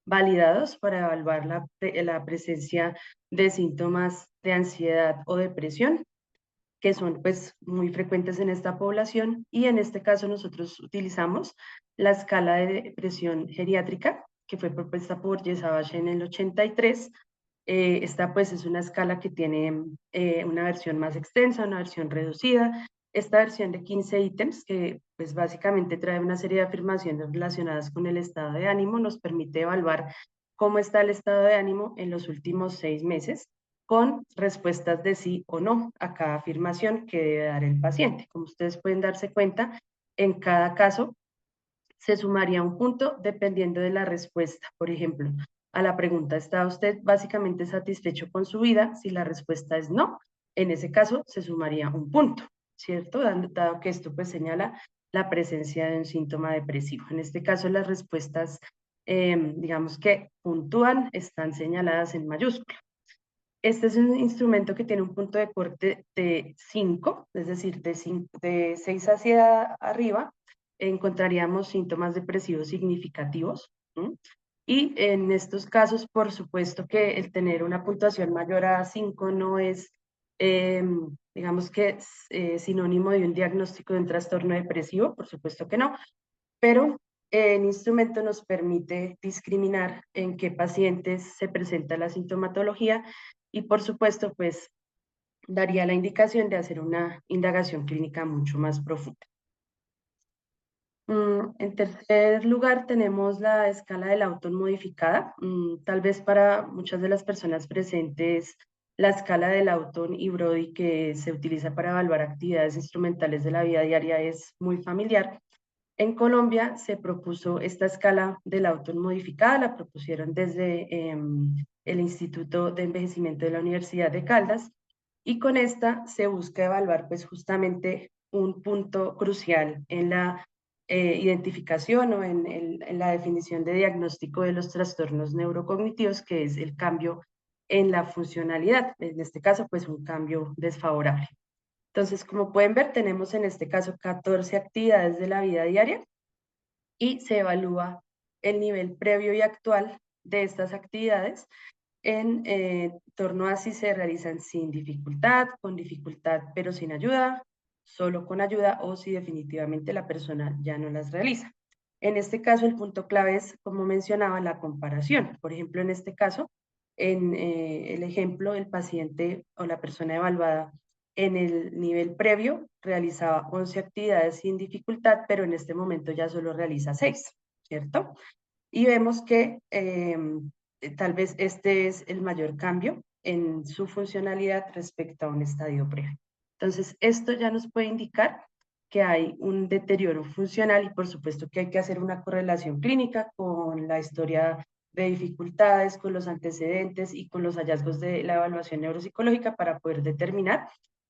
validados para evaluar la presencia de síntomas de ansiedad o depresión, que son pues muy frecuentes en esta población, y en este caso nosotros utilizamos la escala de depresión geriátrica, que fue propuesta por Yesabash en el 83. Esta pues es una escala que tiene una versión más extensa, una versión reducida. Esta versión de 15 ítems, que pues básicamente trae una serie de afirmaciones relacionadas con el estado de ánimo, nos permite evaluar cómo está el estado de ánimo en los últimos 6 meses, con respuestas de sí o no a cada afirmación que debe dar el paciente. Como ustedes pueden darse cuenta, en cada caso se sumaría un punto dependiendo de la respuesta. Por ejemplo, a la pregunta, ¿está usted básicamente satisfecho con su vida? Si la respuesta es no, en ese caso se sumaría un punto, ¿cierto? Dado que esto pues señala la presencia de un síntoma depresivo. En este caso las respuestas, digamos que puntúan, están señaladas en mayúscula. Este es un instrumento que tiene un punto de corte de 5, es decir, de 6 hacia arriba, encontraríamos síntomas depresivos significativos. ¿Sí? Y en estos casos, por supuesto que el tener una puntuación mayor a 5 no es, digamos que, sinónimo de un diagnóstico de un trastorno depresivo, por supuesto que no, pero el instrumento nos permite discriminar en qué pacientes se presenta la sintomatología y por supuesto pues daría la indicación de hacer una indagación clínica mucho más profunda. En tercer lugar tenemos la escala del Lawton modificada. Tal vez para muchas de las personas presentes la escala del Lawton y Brody, que se utiliza para evaluar actividades instrumentales de la vida diaria, es muy familiar. En Colombia se propuso esta escala de Lawton modificada, la propusieron desde el Instituto de Envejecimiento de la Universidad de Caldas, y con esta se busca evaluar pues justamente un punto crucial en la identificación o en la definición de diagnóstico de los trastornos neurocognitivos, que es el cambio en la funcionalidad, en este caso pues un cambio desfavorable. Entonces, como pueden ver, tenemos en este caso 14 actividades de la vida diaria y se evalúa el nivel previo y actual de estas actividades en torno a si se realizan sin dificultad, con dificultad pero sin ayuda, solo con ayuda o si definitivamente la persona ya no las realiza. En este caso, el punto clave es, como mencionaba, la comparación. Por ejemplo, en este caso, en el ejemplo, el paciente o la persona evaluada en el nivel previo realizaba 11 actividades sin dificultad, pero en este momento ya solo realiza 6, ¿cierto? Y vemos que tal vez este es el mayor cambio en su funcionalidad respecto a un estadio previo. Entonces, esto ya nos puede indicar que hay un deterioro funcional y por supuesto que hay que hacer una correlación clínica con la historia de dificultades, con los antecedentes y con los hallazgos de la evaluación neuropsicológica para poder determinar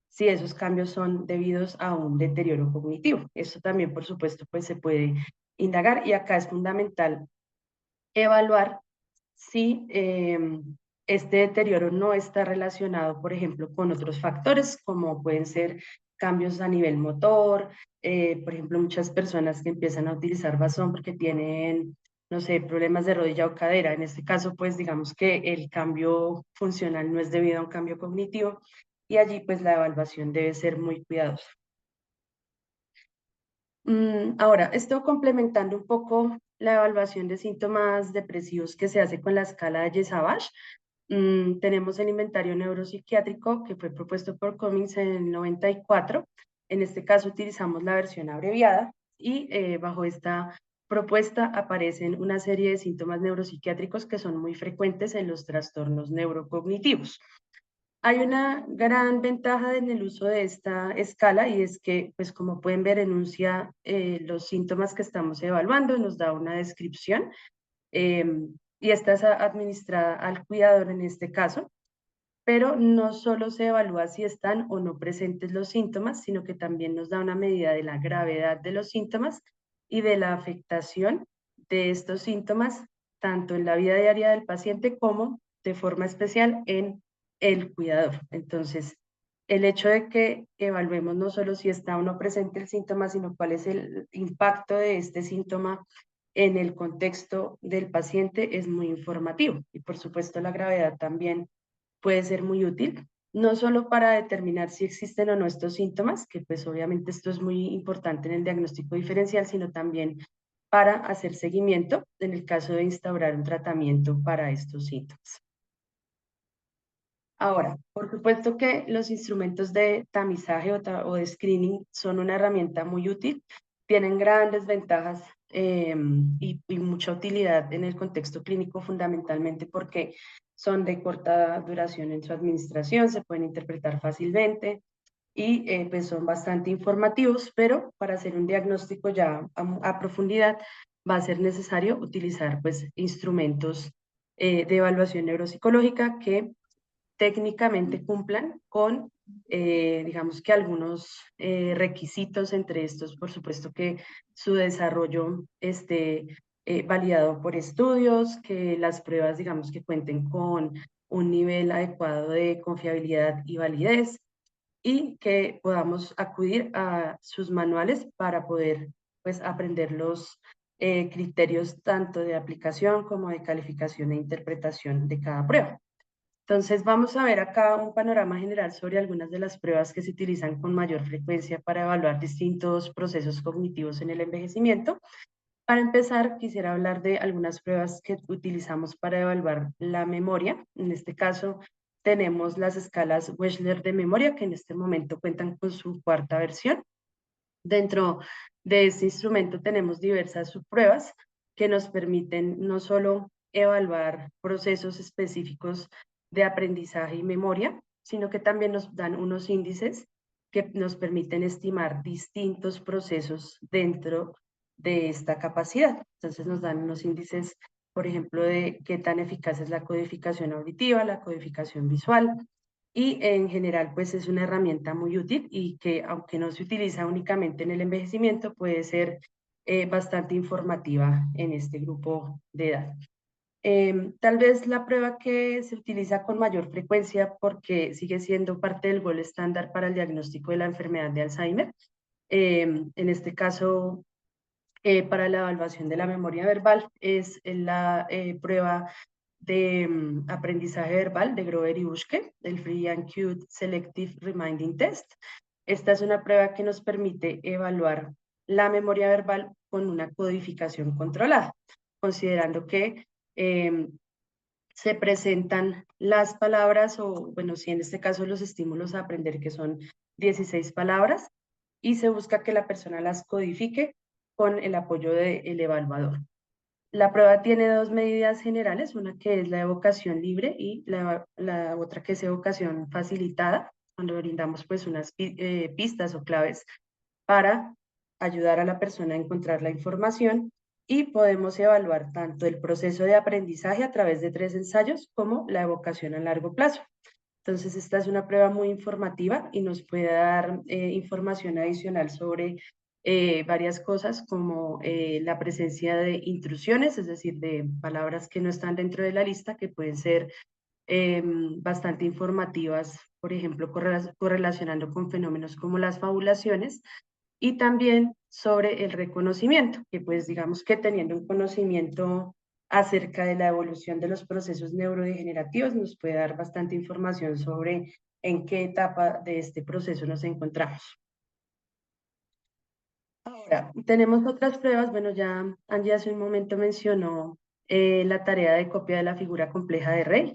si esos cambios son debidos a un deterioro cognitivo. Eso también, por supuesto, pues se puede indagar y acá es fundamental evaluar si este deterioro no está relacionado, por ejemplo, con otros factores, como pueden ser cambios a nivel motor, por ejemplo, muchas personas que empiezan a utilizar bastón porque tienen, no sé, problemas de rodilla o cadera. En este caso, pues digamos que el cambio funcional no es debido a un cambio cognitivo y allí pues la evaluación debe ser muy cuidadosa. Ahora, esto complementando un poco la evaluación de síntomas depresivos que se hace con la escala de Yesavage, tenemos el inventario neuropsiquiátrico que fue propuesto por Cummings en el 94. En este caso utilizamos la versión abreviada y bajo esta propuesta aparecen una serie de síntomas neuropsiquiátricos que son muy frecuentes en los trastornos neurocognitivos. Hay una gran ventaja en el uso de esta escala y es que, pues como pueden ver, enuncia los síntomas que estamos evaluando, nos da una descripción y esta es administrada al cuidador en este caso, pero no solo se evalúa si están o no presentes los síntomas, sino que también nos da una medida de la gravedad de los síntomas y de la afectación de estos síntomas, tanto en la vida diaria del paciente como de forma especial en el cuidador. Entonces, el hecho de que evaluemos no solo si está o no presente el síntoma, sino cuál es el impacto de este síntoma en el contexto del paciente es muy informativo. Y por supuesto la gravedad también puede ser muy útil, no solo para determinar si existen o no estos síntomas, que pues obviamente esto es muy importante en el diagnóstico diferencial, sino también para hacer seguimiento en el caso de instaurar un tratamiento para estos síntomas. Ahora, por supuesto que los instrumentos de tamizaje o de screening son una herramienta muy útil, tienen grandes ventajas y mucha utilidad en el contexto clínico, fundamentalmente porque son de corta duración en su administración, se pueden interpretar fácilmente y pues son bastante informativos, pero para hacer un diagnóstico ya a profundidad va a ser necesario utilizar pues instrumentos de evaluación neuropsicológica que técnicamente cumplan con, digamos que algunos requisitos, entre estos, por supuesto, que su desarrollo esté validado por estudios, que las pruebas, digamos, que cuenten con un nivel adecuado de confiabilidad y validez y que podamos acudir a sus manuales para poder, pues, aprender los criterios tanto de aplicación como de calificación e interpretación de cada prueba. Entonces vamos a ver acá un panorama general sobre algunas de las pruebas que se utilizan con mayor frecuencia para evaluar distintos procesos cognitivos en el envejecimiento. Para empezar, quisiera hablar de algunas pruebas que utilizamos para evaluar la memoria. En este caso, tenemos las escalas Wechsler de memoria, que en este momento cuentan con su cuarta versión. Dentro de este instrumento tenemos diversas subpruebas que nos permiten no solo evaluar procesos específicos de aprendizaje y memoria, sino que también nos dan unos índices que nos permiten estimar distintos procesos dentro de esta capacidad. Entonces nos dan unos índices, por ejemplo, de qué tan eficaz es la codificación auditiva, la codificación visual, y en general pues es una herramienta muy útil y que aunque no se utiliza únicamente en el envejecimiento, puede ser bastante informativa en este grupo de edad. Tal vez la prueba que se utiliza con mayor frecuencia porque sigue siendo parte del gol estándar para el diagnóstico de la enfermedad de Alzheimer. En este caso, para la evaluación de la memoria verbal es la prueba de aprendizaje verbal de Grover y Buschke, el Free and Cute Selective Reminding Test. Esta es una prueba que nos permite evaluar la memoria verbal con una codificación controlada, considerando que se presentan las palabras o, bueno, si en este caso los estímulos a aprender, que son 16 palabras, y se busca que la persona las codifique con el apoyo del evaluador. La prueba tiene dos medidas generales, una que es la evocación libre y la otra que es evocación facilitada, cuando brindamos pues unas pistas o claves para ayudar a la persona a encontrar la información, y podemos evaluar tanto el proceso de aprendizaje a través de 3 ensayos como la evocación a largo plazo. Entonces, esta es una prueba muy informativa y nos puede dar información adicional sobre varias cosas como la presencia de intrusiones, es decir, de palabras que no están dentro de la lista, que pueden ser bastante informativas, por ejemplo, correlacionando con fenómenos como las fabulaciones, y también sobre el reconocimiento, que pues digamos que teniendo un conocimiento acerca de la evolución de los procesos neurodegenerativos nos puede dar bastante información sobre en qué etapa de este proceso nos encontramos. Ahora, tenemos otras pruebas, bueno, ya Angie hace un momento mencionó la tarea de copia de la figura compleja de Rey.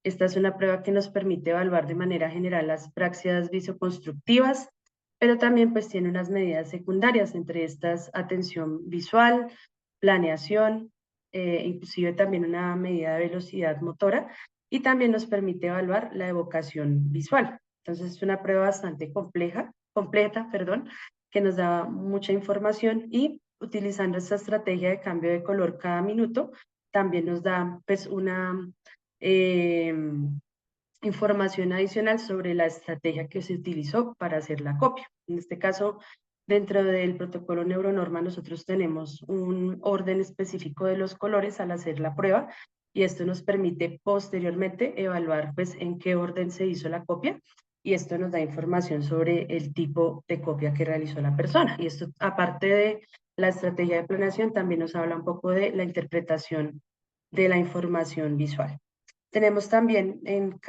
Esta es una prueba que nos permite evaluar de manera general las praxias visoconstructivas, pero también pues tiene unas medidas secundarias, entre estas atención visual, planeación, inclusive también una medida de velocidad motora, y también nos permite evaluar la evocación visual. Entonces es una prueba bastante completa, perdón, que nos da mucha información, y utilizando esta estrategia de cambio de color cada minuto, también nos da pues una información adicional sobre la estrategia que se utilizó para hacer la copia. En este caso, dentro del protocolo Neuronorma, nosotros tenemos un orden específico de los colores al hacer la prueba, y esto nos permite posteriormente evaluar pues en qué orden se hizo la copia, y esto nos da información sobre el tipo de copia que realizó la persona. Y esto, aparte de la estrategia de planeación, también nos habla un poco de la interpretación de la información visual. Tenemos también, en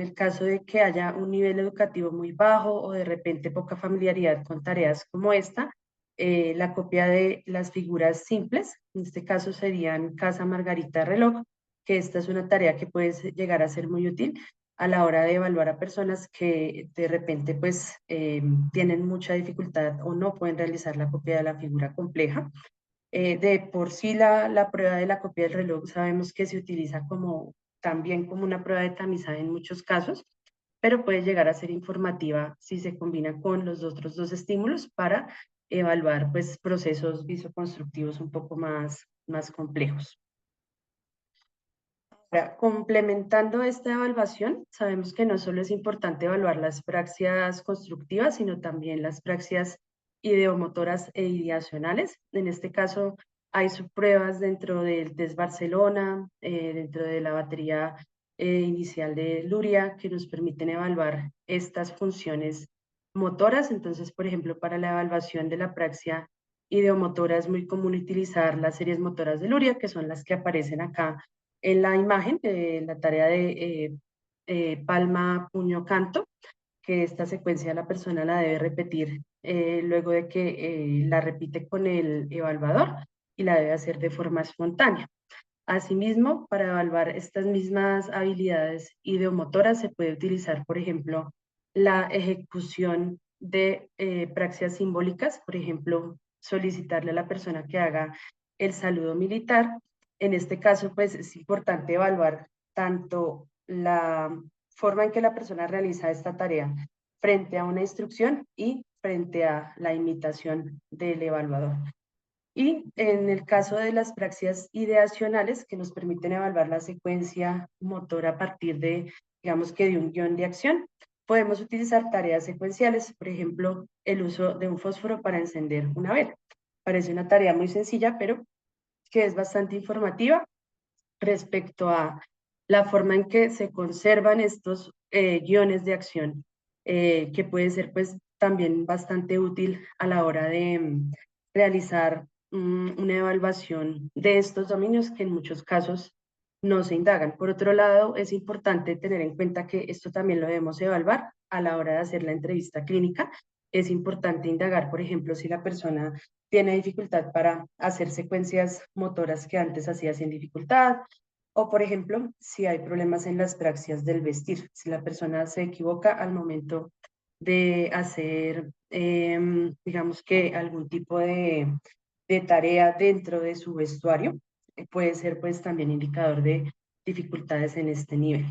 el caso de que haya un nivel educativo muy bajo o de repente poca familiaridad con tareas como esta, la copia de las figuras simples, en este caso serían casa, margarita, reloj, que esta es una tarea que puede llegar a ser muy útil a la hora de evaluar a personas que de repente pues tienen mucha dificultad o no pueden realizar la copia de la figura compleja. De por sí la prueba de la copia del reloj sabemos que se utiliza también como una prueba de tamizaje en muchos casos, pero puede llegar a ser informativa si se combina con los otros dos estímulos para evaluar pues, procesos visoconstructivos un poco más complejos. Ahora, complementando esta evaluación, sabemos que no solo es importante evaluar las praxias constructivas, sino también las praxias ideomotoras e ideacionales. En este caso, hay subpruebas dentro del test Barcelona, dentro de la batería inicial de Luria, que nos permiten evaluar estas funciones motoras. Entonces, por ejemplo, para la evaluación de la praxia ideomotora es muy común utilizar las series motoras de Luria, que son las que aparecen acá en la imagen, la tarea de palma, puño, canto, que esta secuencia la persona la debe repetir luego de que la repite con el evaluador, y la debe hacer de forma espontánea. Asimismo, para evaluar estas mismas habilidades ideomotoras se puede utilizar, por ejemplo, la ejecución de praxias simbólicas, por ejemplo, solicitarle a la persona que haga el saludo militar. En este caso, pues es importante evaluar tanto la forma en que la persona realiza esta tarea frente a una instrucción y frente a la imitación del evaluador. Y en el caso de las praxias ideacionales, que nos permiten evaluar la secuencia motora a partir de, digamos que de un guión de acción, podemos utilizar tareas secuenciales, por ejemplo, el uso de un fósforo para encender una vela. Parece una tarea muy sencilla, pero que es bastante informativa respecto a la forma en que se conservan estos guiones de acción, que puede ser pues también bastante útil a la hora de realizar una evaluación de estos dominios que en muchos casos no se indagan. Por otro lado, es importante tener en cuenta que esto también lo debemos evaluar a la hora de hacer la entrevista clínica. Es importante indagar, por ejemplo, si la persona tiene dificultad para hacer secuencias motoras que antes hacía sin dificultad, O, por ejemplo, si hay problemas en las praxias del vestir, si la persona se equivoca al momento de hacer, digamos que algún tipo de tarea dentro de su vestuario, puede ser pues también indicador de dificultades en este nivel.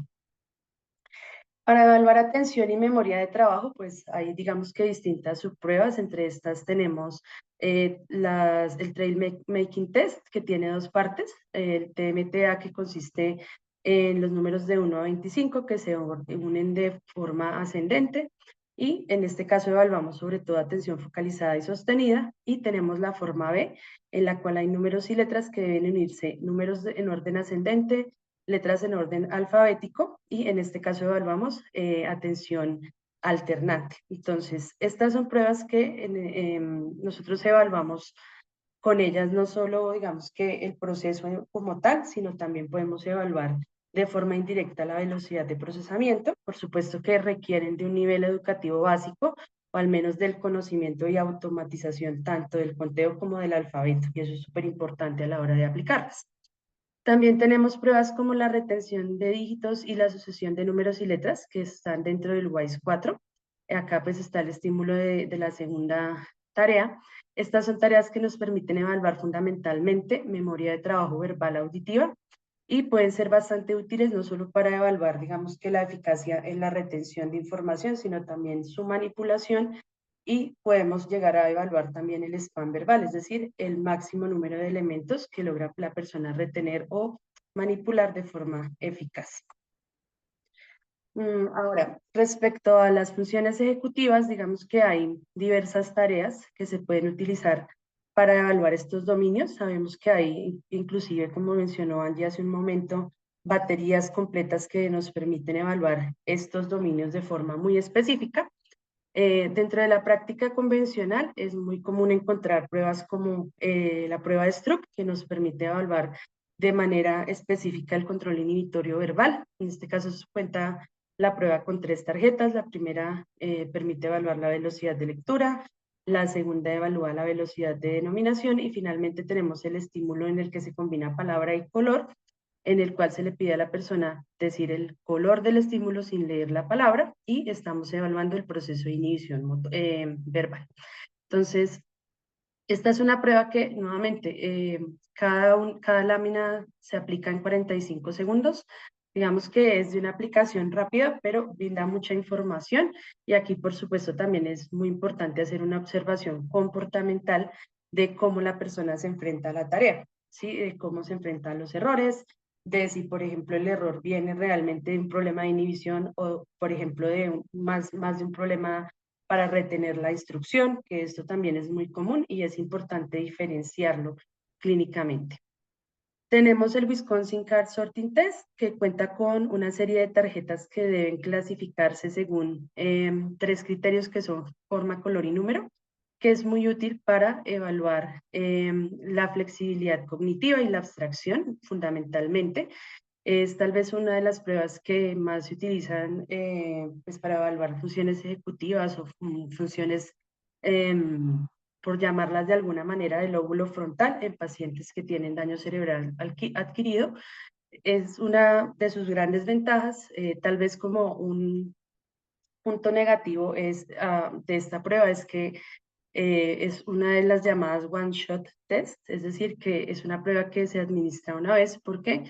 Para evaluar atención y memoria de trabajo, pues hay digamos que distintas subpruebas. Entre estas tenemos el Trail Making Test, que tiene dos partes. El TMTA, que consiste en los números de 1 a 25 que se unen de forma ascendente. Y en este caso evaluamos sobre todo atención focalizada y sostenida. Y tenemos la forma B, en la cual hay números y letras que deben unirse, números en orden ascendente, letras en orden alfabético, y en este caso evaluamos atención alternante. Entonces, estas son pruebas que nosotros evaluamos con ellas, no solo digamos que el proceso como tal, sino también podemos evaluar de forma indirecta la velocidad de procesamiento. Por supuesto que requieren de un nivel educativo básico, o al menos del conocimiento y automatización tanto del conteo como del alfabeto, y eso es súper importante a la hora de aplicarlas. También tenemos pruebas como la retención de dígitos y la asociación de números y letras, que están dentro del WISE 4. Acá pues está el estímulo de la segunda tarea. Estas son tareas que nos permiten evaluar fundamentalmente memoria de trabajo verbal auditiva, y pueden ser bastante útiles no solo para evaluar, digamos que la eficacia en la retención de información, sino también su manipulación, y podemos llegar a evaluar también el spam verbal, es decir, el máximo número de elementos que logra la persona retener o manipular de forma eficaz. Ahora, respecto a las funciones ejecutivas, digamos que hay diversas tareas que se pueden utilizar para evaluar estos dominios. Sabemos que hay, inclusive, como mencionó Angie hace un momento, baterías completas que nos permiten evaluar estos dominios de forma muy específica. Dentro de la práctica convencional es muy común encontrar pruebas como la prueba de Stroop, que nos permite evaluar de manera específica el control inhibitorio verbal. En este caso se cuenta la prueba con 3 tarjetas. La primera permite evaluar la velocidad de lectura, la segunda evalúa la velocidad de denominación, y finalmente tenemos el estímulo en el que se combina palabra y color, en el cual se le pide a la persona decir el color del estímulo sin leer la palabra, y estamos evaluando el proceso de inhibición verbal. Entonces, esta es una prueba que nuevamente cada lámina se aplica en 45 segundos. Digamos que es de una aplicación rápida, pero brinda mucha información, y aquí por supuesto también es muy importante hacer una observación comportamental de cómo la persona se enfrenta a la tarea, ¿sí? De cómo se enfrenta a los errores, de si por ejemplo el error viene realmente de un problema de inhibición, o por ejemplo de más de un problema para retener la instrucción, que esto también es muy común y es importante diferenciarlo clínicamente. Tenemos el Wisconsin Card Sorting Test, que cuenta con una serie de tarjetas que deben clasificarse según 3 criterios, que son forma, color y número, que es muy útil para evaluar la flexibilidad cognitiva y la abstracción, fundamentalmente. Es tal vez una de las pruebas que más se utilizan pues para evaluar funciones ejecutivas o funciones, por llamarlas de alguna manera, del lóbulo frontal en pacientes que tienen daño cerebral adquirido. Es una de sus grandes ventajas. Tal vez como un punto negativo de esta prueba es que es una de las llamadas one-shot test, es decir, que es una prueba que se administra una vez porque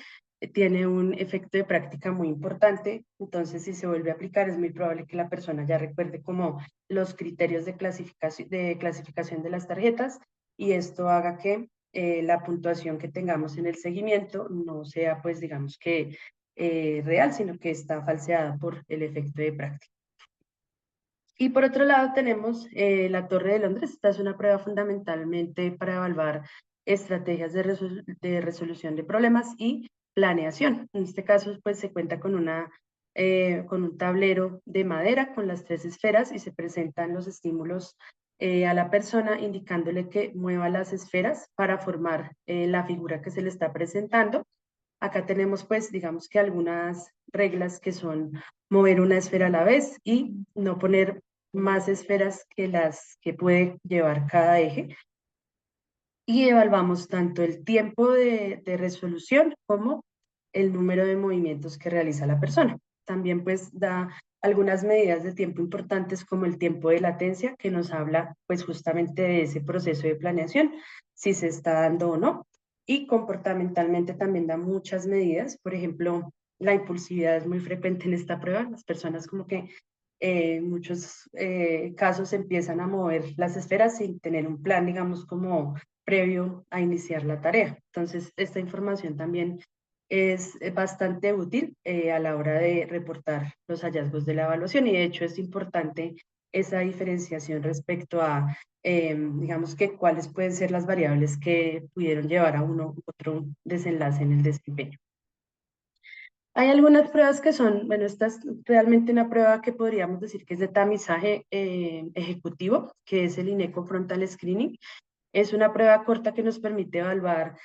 tiene un efecto de práctica muy importante. Entonces, si se vuelve a aplicar, es muy probable que la persona ya recuerde como los criterios de clasificación de las tarjetas, y esto haga que la puntuación que tengamos en el seguimiento no sea, pues, digamos que real, sino que está falseada por el efecto de práctica. Y por otro lado tenemos la Torre de Londres. Esta es una prueba fundamentalmente para evaluar estrategias de resolución de problemas y planeación. En este caso, pues se cuenta con un tablero de madera con las 3 esferas, y se presentan los estímulos a la persona indicándole que mueva las esferas para formar la figura que se le está presentando. Acá tenemos pues digamos que algunas reglas, que son mover una esfera a la vez y no poner más esferas que las que puede llevar cada eje. Y evaluamos tanto el tiempo de resolución como el número de movimientos que realiza la persona. También pues da algunas medidas de tiempo importantes como el tiempo de latencia, que nos habla pues justamente de ese proceso de planeación, si se está dando o no. Y comportamentalmente también da muchas medidas, por ejemplo, la impulsividad es muy frecuente en esta prueba, las personas como que en muchos casos empiezan a mover las esferas sin tener un plan, digamos, como previo a iniciar la tarea. Entonces, esta información también es bastante útil a la hora de reportar los hallazgos de la evaluación y de hecho es importante esa diferenciación respecto a, digamos que cuáles pueden ser las variables que pudieron llevar a uno u otro desenlace en el desempeño. Hay algunas pruebas que son, bueno, esta es realmente una prueba que podríamos decir que es de tamizaje ejecutivo, que es el INECO Frontal Screening. Es una prueba corta que nos permite evaluar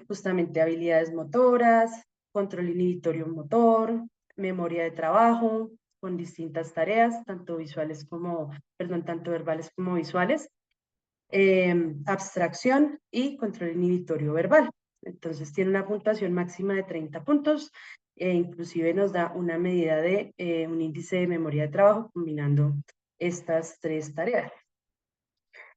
justamente habilidades motoras, control inhibitorio motor, memoria de trabajo, con distintas tareas, tanto visuales como, perdón, tanto verbales como visuales, abstracción y control inhibitorio verbal. Entonces tiene una puntuación máxima de 30 puntos e inclusive nos da una medida de un índice de memoria de trabajo combinando estas tres tareas.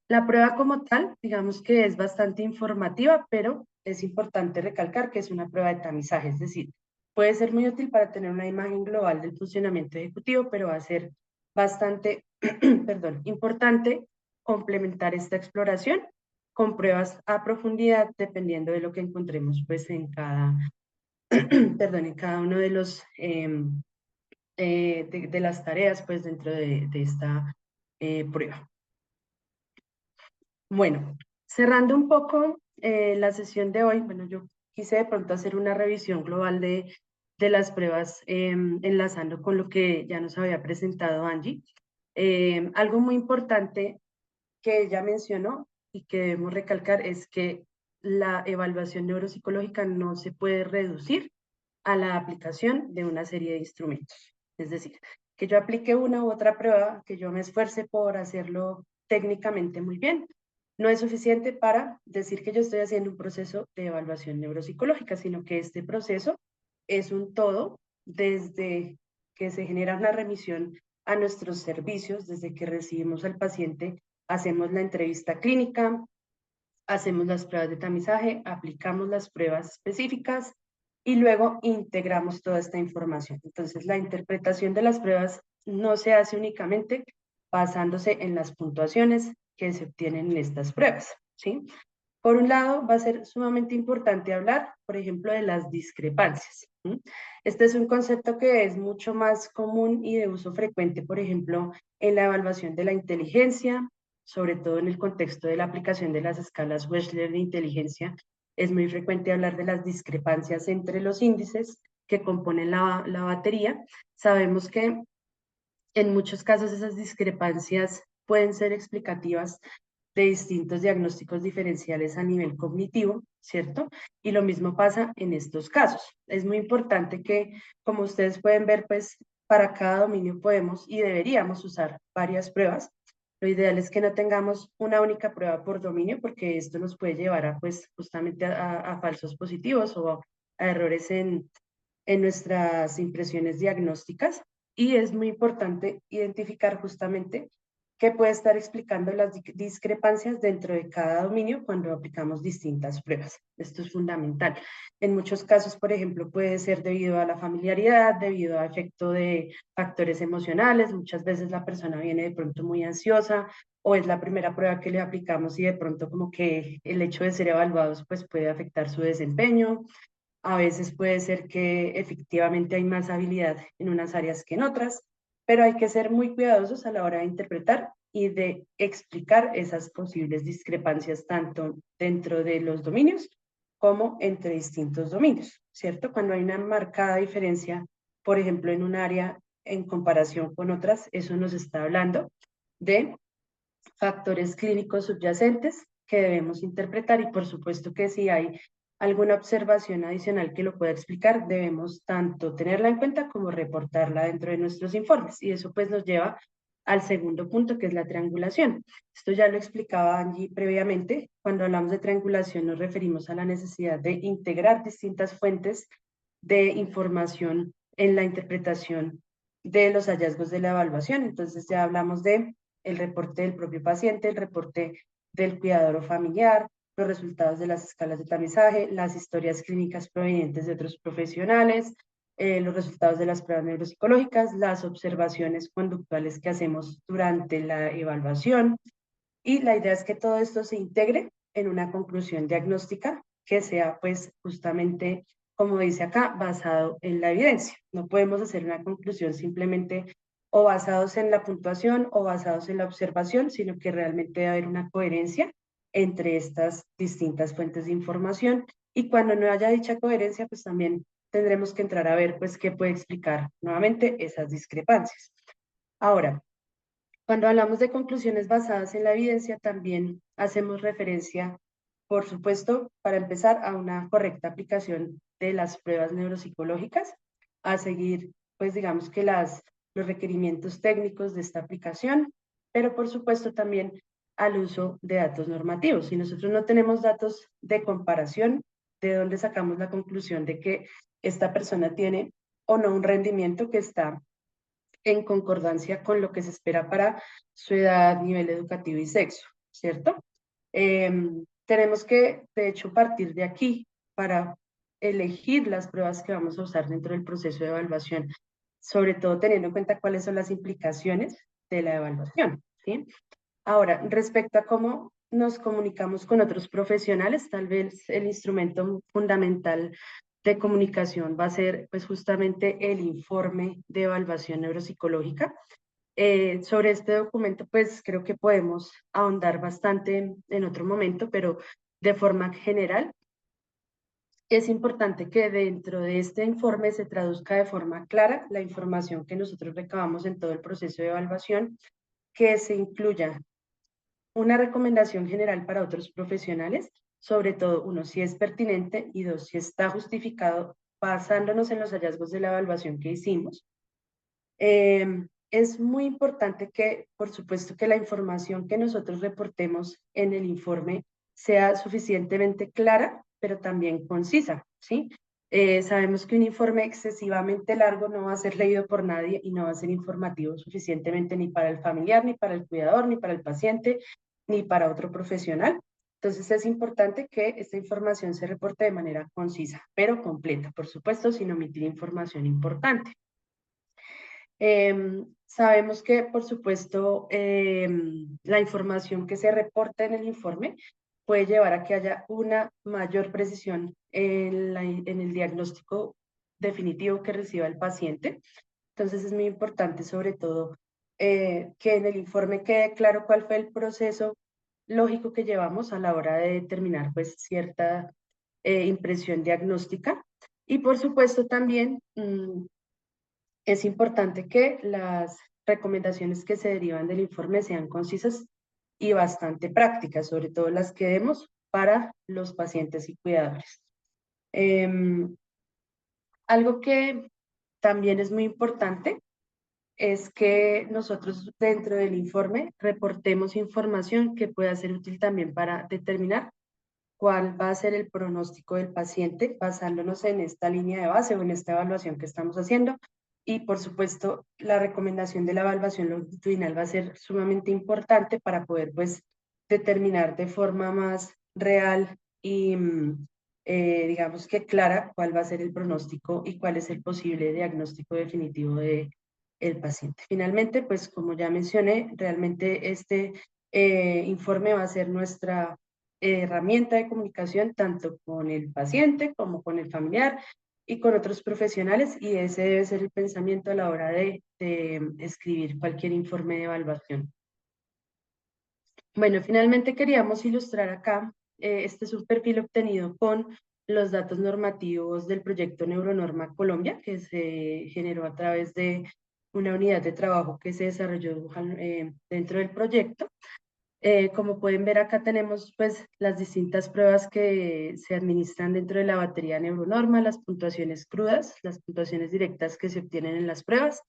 La prueba como tal, digamos que es bastante informativa, pero es importante recalcar que es una prueba de tamizaje, es decir, puede ser muy útil para tener una imagen global del funcionamiento ejecutivo, pero va a ser bastante, perdón, importante complementar esta exploración con pruebas a profundidad, dependiendo de lo que encontremos pues en cada, perdón, en cada uno de los de las tareas pues dentro de esta prueba. Bueno, cerrando un poco la sesión de hoy, bueno, yo quise de pronto hacer una revisión global de las pruebas enlazando con lo que ya nos había presentado Angie. Algo muy importante que ella mencionó y que debemos recalcar es que la evaluación neuropsicológica no se puede reducir a la aplicación de una serie de instrumentos. Es decir, que yo aplique una u otra prueba, que yo me esfuerce por hacerlo técnicamente muy bien, no es suficiente para decir que yo estoy haciendo un proceso de evaluación neuropsicológica, sino que este proceso es un todo desde que se genera una remisión a nuestros servicios, desde que recibimos al paciente, hacemos la entrevista clínica, hacemos las pruebas de tamizaje, aplicamos las pruebas específicas y luego integramos toda esta información. Entonces, la interpretación de las pruebas no se hace únicamente basándose en las puntuaciones que se obtienen en estas pruebas, ¿sí? Por un lado, va a ser sumamente importante hablar, por ejemplo, de las discrepancias. ¿Sí? Este es un concepto que es mucho más común y de uso frecuente, por ejemplo, en la evaluación de la inteligencia, sobre todo en el contexto de la aplicación de las escalas Wechsler de inteligencia. Es muy frecuente hablar de las discrepancias entre los índices que componen la batería. Sabemos que en muchos casos esas discrepancias pueden ser explicativas de distintos diagnósticos diferenciales a nivel cognitivo, ¿cierto? Y lo mismo pasa en estos casos. Es muy importante que, como ustedes pueden ver, pues para cada dominio podemos y deberíamos usar varias pruebas. Lo ideal es que no tengamos una única prueba por dominio, porque esto nos puede llevar a, pues, justamente a falsos positivos o a errores en nuestras impresiones diagnósticas. Y es muy importante identificar justamente qué puede estar explicando las discrepancias dentro de cada dominio cuando aplicamos distintas pruebas. Esto es fundamental. En muchos casos, por ejemplo, puede ser debido a la familiaridad, debido a efecto de factores emocionales. Muchas veces la persona viene de pronto muy ansiosa o es la primera prueba que le aplicamos y de pronto como que el hecho de ser evaluados pues puede afectar su desempeño. A veces puede ser que efectivamente hay más habilidad en unas áreas que en otras, pero hay que ser muy cuidadosos a la hora de interpretar y de explicar esas posibles discrepancias tanto dentro de los dominios como entre distintos dominios, ¿cierto? Cuando hay una marcada diferencia, por ejemplo, en un área en comparación con otras, eso nos está hablando de factores clínicos subyacentes que debemos interpretar y por supuesto que si hay alguna observación adicional que lo pueda explicar, debemos tanto tenerla en cuenta como reportarla dentro de nuestros informes. Y eso pues nos lleva al segundo punto, que es la triangulación. Esto ya lo explicaba Angie previamente. Cuando hablamos de triangulación nos referimos a la necesidad de integrar distintas fuentes de información en la interpretación de los hallazgos de la evaluación. Entonces ya hablamos de el reporte del propio paciente, el reporte del cuidador o familiar, los resultados de las escalas de tamizaje, las historias clínicas provenientes de otros profesionales, los resultados de las pruebas neuropsicológicas, las observaciones conductuales que hacemos durante la evaluación. Y la idea es que todo esto se integre en una conclusión diagnóstica que sea, pues, justamente, como dice acá, basado en la evidencia. No podemos hacer una conclusión simplemente o basados en la puntuación o basados en la observación, sino que realmente debe haber una coherencia entre estas distintas fuentes de información. Y cuando no haya dicha coherencia, pues también tendremos que entrar a ver, pues, qué puede explicar nuevamente esas discrepancias. Ahora, cuando hablamos de conclusiones basadas en la evidencia, también hacemos referencia, por supuesto, para empezar, a una correcta aplicación de las pruebas neuropsicológicas, a seguir, pues digamos que los requerimientos técnicos de esta aplicación, pero por supuesto también al uso de datos normativos. Si nosotros no tenemos datos de comparación, ¿de dónde sacamos la conclusión de que esta persona tiene o no un rendimiento que está en concordancia con lo que se espera para su edad, nivel educativo y sexo, ¿cierto? Tenemos que, de hecho, partir de aquí para elegir las pruebas que vamos a usar dentro del proceso de evaluación, sobre todo teniendo en cuenta cuáles son las implicaciones de la evaluación, ¿sí? Ahora, respecto a cómo nos comunicamos con otros profesionales, tal vez el instrumento fundamental de comunicación va a ser pues justamente el informe de evaluación neuropsicológica. Sobre este documento pues creo que podemos ahondar bastante en otro momento, pero de forma general es importante que dentro de este informe se traduzca de forma clara la información que nosotros recabamos en todo el proceso de evaluación, que se incluya una recomendación general para otros profesionales, sobre todo, uno, si es pertinente y dos, si está justificado basándonos en los hallazgos de la evaluación que hicimos. Es muy importante que, por supuesto, que la información que nosotros reportemos en el informe sea suficientemente clara, pero también concisa, ¿sí? Sabemos que un informe excesivamente largo no va a ser leído por nadie y no va a ser informativo suficientemente ni para el familiar, ni para el cuidador, ni para el paciente, ni para otro profesional. Entonces es importante que esta información se reporte de manera concisa, pero completa, por supuesto, sin omitir información importante. Sabemos que, por supuesto, la información que se reporta en el informe puede llevar a que haya una mayor precisión en el diagnóstico definitivo que reciba el paciente. Entonces es muy importante, sobre todo, que en el informe quede claro cuál fue el proceso lógico que llevamos a la hora de determinar pues, cierta impresión diagnóstica. Y por supuesto también es importante que las recomendaciones que se derivan del informe sean concisas y bastante prácticas, sobre todo las que demos para los pacientes y cuidadores. Algo que también es muy importante es que nosotros dentro del informe reportemos información que pueda ser útil también para determinar cuál va a ser el pronóstico del paciente basándonos en esta línea de base o en esta evaluación que estamos haciendo. Y por supuesto, la recomendación de la evaluación longitudinal va a ser sumamente importante para poder pues determinar de forma más real y digamos que clara cuál va a ser el pronóstico y cuál es el posible diagnóstico definitivo de el paciente. Finalmente, pues como ya mencioné, realmente este informe va a ser nuestra herramienta de comunicación tanto con el paciente como con el familiar y con otros profesionales, y ese debe ser el pensamiento a la hora de escribir cualquier informe de evaluación. Bueno, finalmente queríamos ilustrar acá, este es un perfil obtenido con los datos normativos del proyecto Neuronorma Colombia, que se generó a través de una unidad de trabajo que se desarrolló dentro del proyecto. Como pueden ver acá tenemos pues las distintas pruebas que se administran dentro de la batería Neuronorma, las puntuaciones crudas, las puntuaciones directas que se obtienen en las pruebas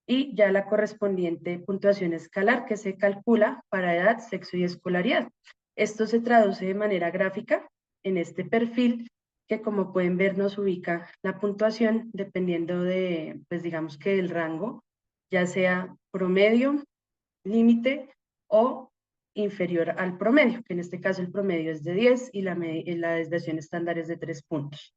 y ya la correspondiente puntuación escalar que se calcula para edad, sexo y escolaridad. Esto se traduce de manera gráfica en este perfil que como pueden ver nos ubica la puntuación dependiendo de, pues digamos que el rango, ya sea promedio, límite o inferior al promedio, que en este caso el promedio es de 10 y la desviación estándar es de 3 puntos.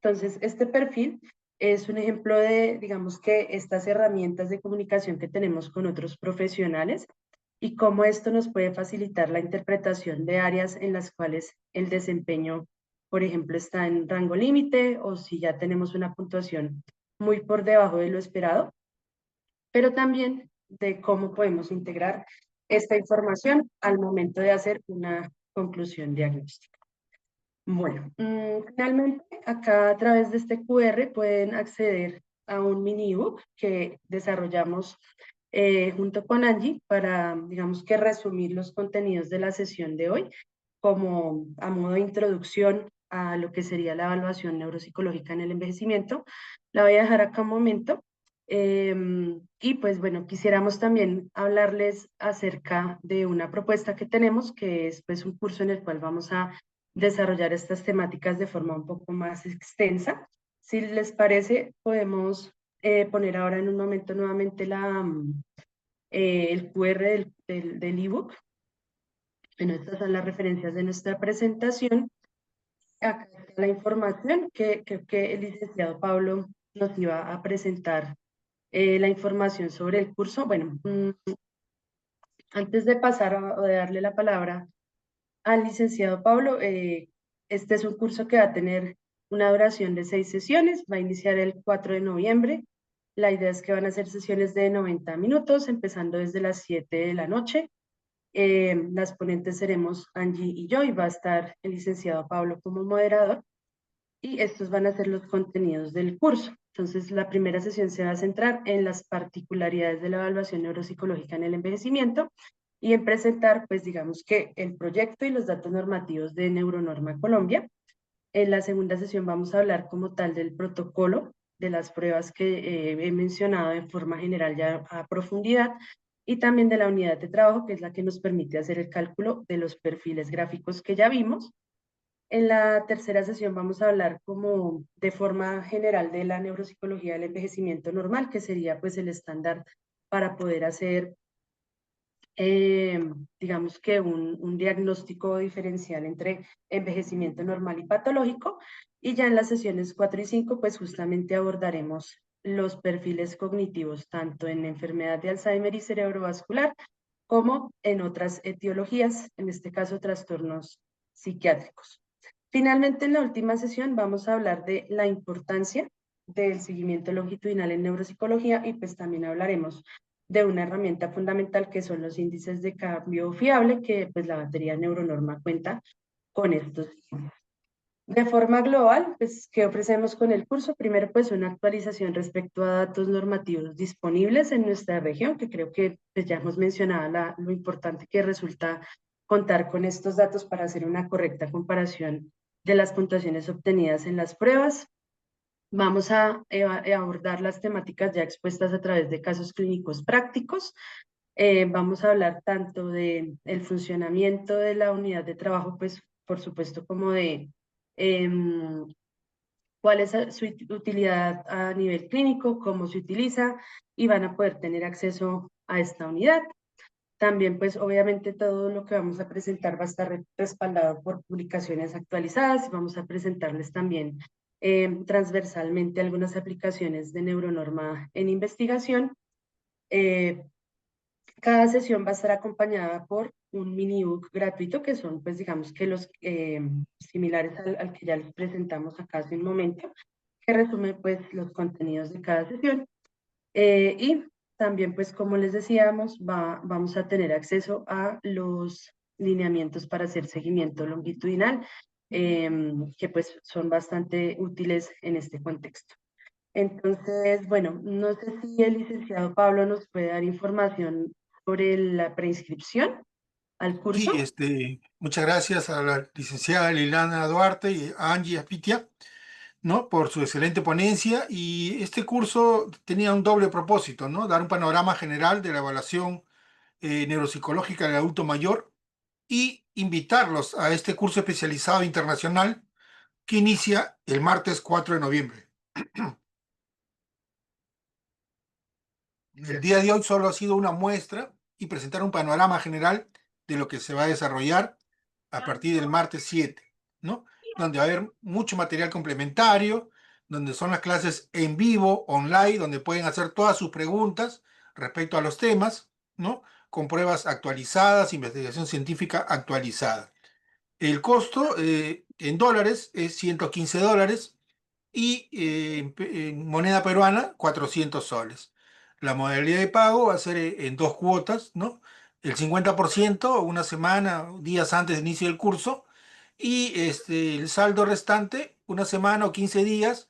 Entonces, este perfil es un ejemplo de, digamos que estas herramientas de comunicación que tenemos con otros profesionales y cómo esto nos puede facilitar la interpretación de áreas en las cuales el desempeño, por ejemplo, está en rango límite o si ya tenemos una puntuación muy por debajo de lo esperado, pero también de cómo podemos integrar esta información al momento de hacer una conclusión diagnóstica. Bueno, finalmente acá a través de este QR pueden acceder a un mini ebook que desarrollamos junto con Angie para, digamos que resumir los contenidos de la sesión de hoy como a modo de introducción a lo que sería la evaluación neuropsicológica en el envejecimiento. La voy a dejar acá un momento. Y pues bueno, quisiéramos también hablarles acerca de una propuesta que tenemos, que es pues un curso en el cual vamos a desarrollar estas temáticas de forma un poco más extensa. Si les parece, podemos poner ahora en un momento nuevamente el QR del ebook. Bueno, estas son las referencias de nuestra presentación. Acá está la información que creo que el licenciado Pablo nos iba a presentar la información sobre el curso. Bueno, antes de pasar o de darle la palabra al licenciado Pablo, este es un curso que va a tener una duración de 6 sesiones, va a iniciar el 4 de noviembre. La idea es que van a ser sesiones de 90 minutos, empezando desde las 7 de la noche. Las ponentes seremos Angie y yo, y va a estar el licenciado Pablo como moderador, y estos van a ser los contenidos del curso. Entonces, la primera sesión se va a centrar en las particularidades de la evaluación neuropsicológica en el envejecimiento y en presentar, pues digamos que el proyecto y los datos normativos de Neuronorma Colombia. En la segunda sesión vamos a hablar como tal del protocolo, de las pruebas que he mencionado de forma general ya a profundidad, y también de la unidad de trabajo, que es la que nos permite hacer el cálculo de los perfiles gráficos que ya vimos. En la tercera sesión vamos a hablar como de forma general de la neuropsicología del envejecimiento normal, que sería pues el estándar para poder hacer, digamos que un diagnóstico diferencial entre envejecimiento normal y patológico. Y ya en las sesiones 4 y 5 pues justamente abordaremos los perfiles cognitivos, tanto en enfermedad de Alzheimer y cerebrovascular, como en otras etiologías, en este caso trastornos psiquiátricos. Finalmente, en la última sesión vamos a hablar de la importancia del seguimiento longitudinal en neuropsicología, y pues también hablaremos de una herramienta fundamental que son los índices de cambio fiable, que pues la batería Neuronorma cuenta con estos. De forma global, pues, ¿qué ofrecemos con el curso? Primero, pues, una actualización respecto a datos normativos disponibles en nuestra región, que creo que pues, ya hemos mencionado lo importante que resulta contar con estos datos para hacer una correcta comparación de las puntuaciones obtenidas en las pruebas. Vamos a abordar las temáticas ya expuestas a través de casos clínicos prácticos. Vamos a hablar tanto de el funcionamiento de la unidad de trabajo, pues, por supuesto, como de cuál es su utilidad a nivel clínico, cómo se utiliza, y van a poder tener acceso a esta unidad. También, pues, obviamente todo lo que vamos a presentar va a estar respaldado por publicaciones actualizadas. Vamos a presentarles también transversalmente algunas aplicaciones de Neuronorma en investigación. Cada sesión va a estar acompañada por un mini ebook gratuito, que son, pues, digamos que los similares al que ya les presentamos acá hace un momento, que resume, pues, los contenidos de cada sesión. Y también, pues, como les decíamos, vamos a tener acceso a los lineamientos para hacer seguimiento longitudinal, que pues son bastante útiles en este contexto. Entonces, bueno, no sé si el licenciado Pablo nos puede dar información sobre la preinscripción al Sí, curso. muchas gracias a la licenciada Liliana Duarte y a Angie Aspitia, ¿no? Por su excelente ponencia. Y este curso tenía un doble propósito, ¿no? Dar un panorama general de la evaluación neuropsicológica del adulto mayor y invitarlos a este curso especializado internacional que inicia el martes 4 de noviembre. El día de hoy solo ha sido una muestra y presentar un panorama general de lo que se va a desarrollar a partir del martes 7, ¿no? Donde va a haber mucho material complementario, donde son las clases en vivo, online, donde pueden hacer todas sus preguntas respecto a los temas, ¿no? Con pruebas actualizadas, investigación científica actualizada. El costo en dólares es $115 y en moneda peruana 400 soles. La modalidad de pago va a ser en dos cuotas, ¿no? El 50% una semana, días antes del inicio del curso, y el saldo restante una semana o 15 días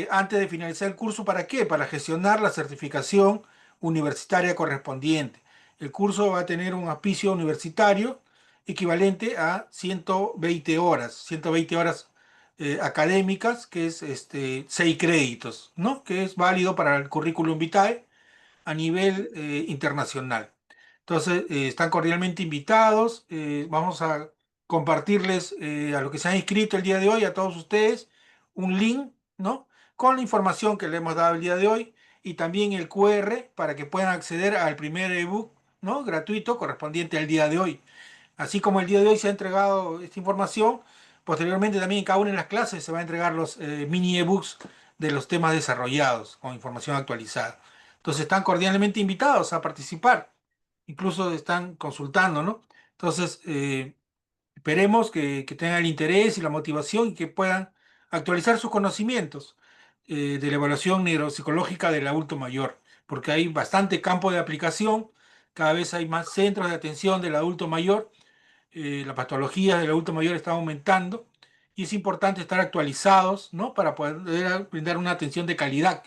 antes de finalizar el curso. ¿Para qué? Para gestionar la certificación universitaria correspondiente. El curso va a tener un auspicio universitario equivalente a 120 horas académicas, que es 6 créditos, ¿no? Que es válido para el currículum vitae a nivel internacional. Entonces, están cordialmente invitados. Vamos a compartirles a los que se han inscrito el día de hoy, a todos ustedes, un link, ¿no? Con la información que le hemos dado el día de hoy y también el QR para que puedan acceder al primer ebook, ¿no? Gratuito correspondiente al día de hoy. Así como el día de hoy se ha entregado esta información, posteriormente también en cada una de las clases se va a entregar los mini ebooks de los temas desarrollados con información actualizada. Entonces están cordialmente invitados a participar, incluso están consultando, ¿no? Entonces, esperemos que tengan el interés y la motivación y que puedan actualizar sus conocimientos de la evaluación neuropsicológica del adulto mayor, porque hay bastante campo de aplicación, cada vez hay más centros de atención del adulto mayor, la patología del adulto mayor está aumentando y es importante estar actualizados, ¿no? Para poder brindar una atención de calidad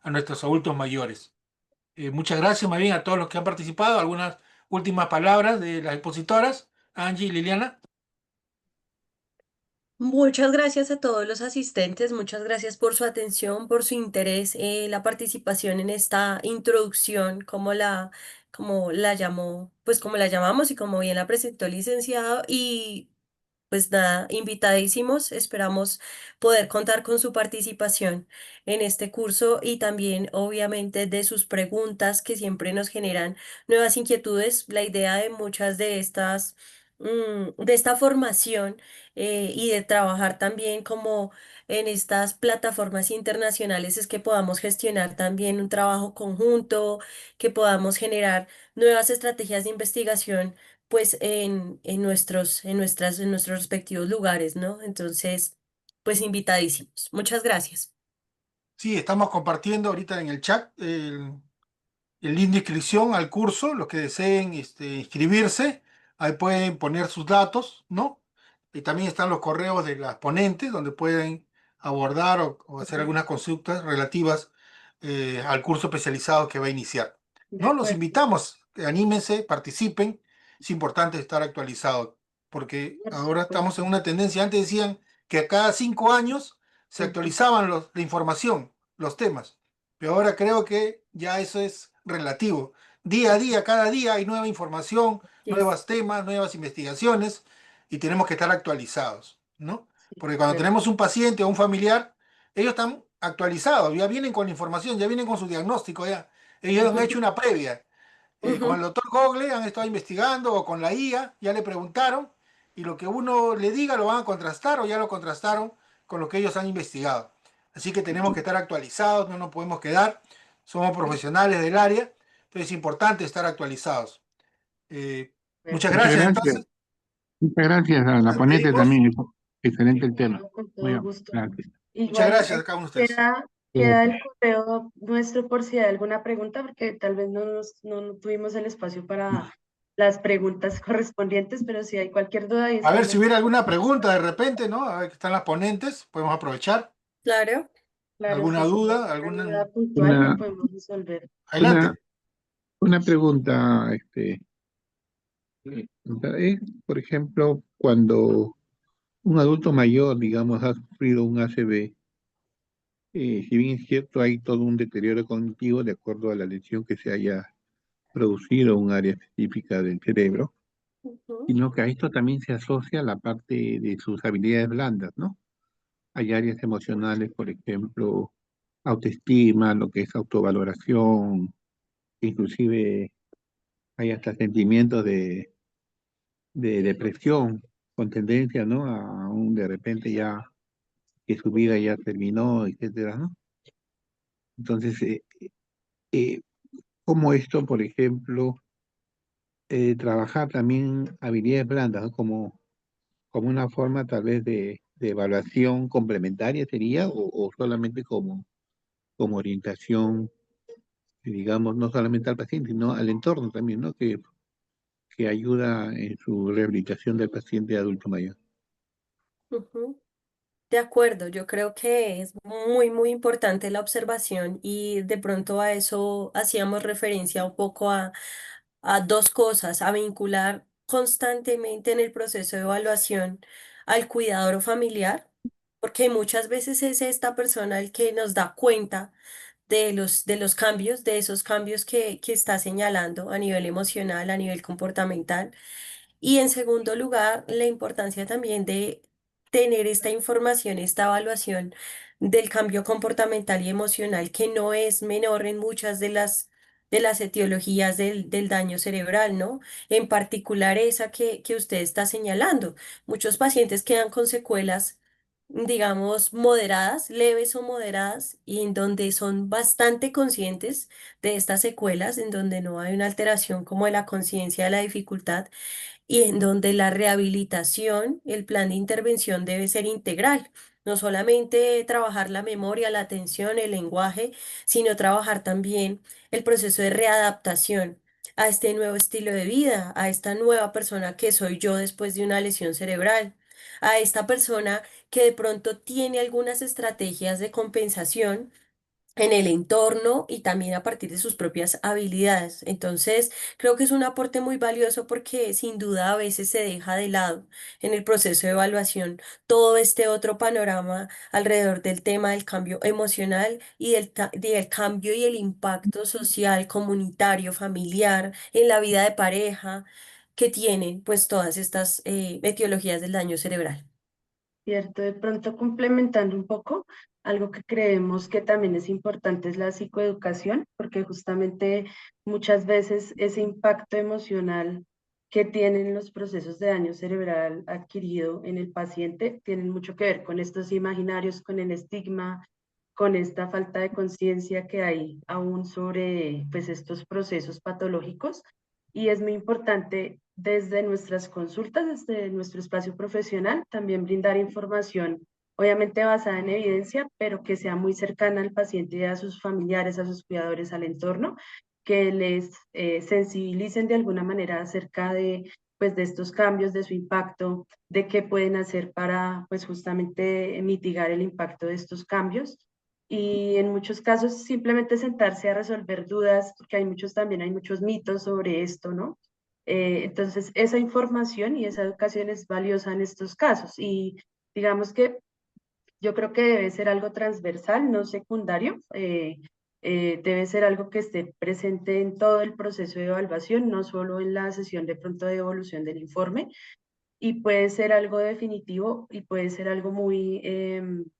a nuestros adultos mayores. Muchas gracias más bien a todos los que han participado. Algunas últimas palabras de las expositoras, Angie y Liliana. Muchas gracias a todos los asistentes, muchas gracias por su atención, por su interés, la participación en esta introducción, como la llamó, pues como la llamamos y como bien la presentó el licenciado. Y pues nada, invitadísimos, esperamos poder contar con su participación en este curso y también obviamente de sus preguntas que siempre nos generan nuevas inquietudes. La idea de muchas de estas, de esta formación y de trabajar también como en estas plataformas internacionales es que podamos gestionar también un trabajo conjunto, que podamos generar nuevas estrategias de investigación pues en nuestros respectivos lugares, ¿no? Entonces, pues invitadísimos. Muchas gracias. Sí, estamos compartiendo ahorita en el chat el link de inscripción al curso. Los que deseen inscribirse, ahí pueden poner sus datos, ¿no? Y también están los correos de las ponentes donde pueden abordar o hacer Ujú. algunas consultas relativas al curso especializado que va a iniciar. De ¿No? Los acuerdo, invitamos, anímense, participen. Es importante estar actualizado porque por ahora estamos supuesto. en una tendencia. Antes decían que cada 5 años se Ujú. actualizaban la información, los temas. Pero ahora creo que ya eso es relativo. Día a día, cada día hay nueva información, Yes. nuevos temas, nuevas investigaciones y tenemos que estar actualizados, ¿no? Sí, Porque cuando ¿verdad? tenemos un paciente o un familiar, ellos están actualizados, ya vienen con la información, ya vienen con su diagnóstico, ya. Ellos han hecho una previa. Con el Ujú. doctor Google han estado investigando o con la IA, ya le preguntaron y lo que uno le diga lo van a contrastar o ya lo contrastaron con lo que ellos han investigado. Así que tenemos que estar actualizados, no nos podemos quedar, somos profesionales del área, entonces es importante estar actualizados. Eh, Muchas Muchas gracias gracias. entonces, Muchas gracias a la nos ponente despedimos. también. Excelente el tema. No, con Muy todo bien, gusto. gracias. Muchas Igual gracias a cada uno de ustedes. queda el correo nuestro por si hay alguna pregunta, porque tal vez no tuvimos el espacio para las preguntas correspondientes, pero si hay cualquier duda, ahí A ver si estamos. hubiera alguna pregunta de repente, ¿no? A ver que están las ponentes, podemos aprovechar. Claro. Claro, ¿Alguna sí, si hay duda? alguna ¿Alguna? duda puntual, la Una, podemos resolver. una, Adelante. una pregunta, es, por ejemplo, cuando un adulto mayor, digamos, ha sufrido un ACV, si bien es cierto, hay todo un deterioro cognitivo de acuerdo a la lesión que se haya producido en un área específica del cerebro, Ujú. sino que a esto también se asocia la parte de sus habilidades blandas, ¿no? hay áreas emocionales, por ejemplo, autoestima, lo que es autovaloración, inclusive hay hasta sentimientos de depresión con tendencia, ¿no? A un de repente ya que su vida ya terminó, etcétera, ¿no? Entonces, eh, como esto, por ejemplo, trabajar también habilidades blandas, ¿no? Como una forma tal vez de evaluación complementaria sería, o solamente como orientación, digamos, no solamente al paciente, sino al entorno también, ¿no? Que ayuda en su rehabilitación del paciente adulto mayor. Ujú. De acuerdo, yo creo que es muy, muy importante la observación y de pronto a eso hacíamos referencia un poco a dos cosas, a vincular constantemente en el proceso de evaluación al cuidador familiar, porque muchas veces es esta persona el que nos da cuenta de los cambios, de esos cambios que está señalando a nivel emocional, a nivel comportamental. Y en segundo lugar, la importancia también de tener esta información, esta evaluación del cambio comportamental y emocional, que no es menor en muchas de las etiologías del daño cerebral, ¿no? En particular esa que usted está señalando. Muchos pacientes quedan con secuelas, digamos, moderadas, leves o moderadas, y en donde son bastante conscientes de estas secuelas, en donde no hay una alteración como de la conciencia de la dificultad y en donde la rehabilitación, el plan de intervención debe ser integral. No solamente trabajar la memoria, la atención, el lenguaje, sino trabajar también el proceso de readaptación a este nuevo estilo de vida, a esta nueva persona que soy yo después de una lesión cerebral, a esta persona que de pronto tiene algunas estrategias de compensación en el entorno y también a partir de sus propias habilidades. Entonces, creo que es un aporte muy valioso porque sin duda a veces se deja de lado en el proceso de evaluación todo este otro panorama alrededor del tema del cambio emocional y del cambio y el impacto social, comunitario, familiar, en la vida de pareja que tienen pues todas estas etiologías del daño cerebral. Cierto, de pronto complementando un poco, algo que creemos que también es importante es la psicoeducación, porque justamente muchas veces ese impacto emocional que tienen los procesos de daño cerebral adquirido en el paciente tienen mucho que ver con estos imaginarios, con el estigma, con esta falta de conciencia que hay aún sobre pues, estos procesos patológicos. Y es muy importante desde nuestras consultas, desde nuestro espacio profesional, también brindar información, obviamente basada en evidencia, pero que sea muy cercana al paciente y a sus familiares, a sus cuidadores, al entorno, que les sensibilicen de alguna manera acerca de, pues, de estos cambios, de su impacto, de qué pueden hacer para pues, justamente mitigar el impacto de estos cambios y en muchos casos simplemente sentarse a resolver dudas, porque hay muchos también, hay muchos mitos sobre esto, ¿no? Entonces, esa información y esa educación es valiosa en estos casos y digamos que yo creo que debe ser algo transversal, no secundario, debe ser algo que esté presente en todo el proceso de evaluación, no solo en la sesión de pronto de evolución del informe, y puede ser algo definitivo y puede ser algo muy,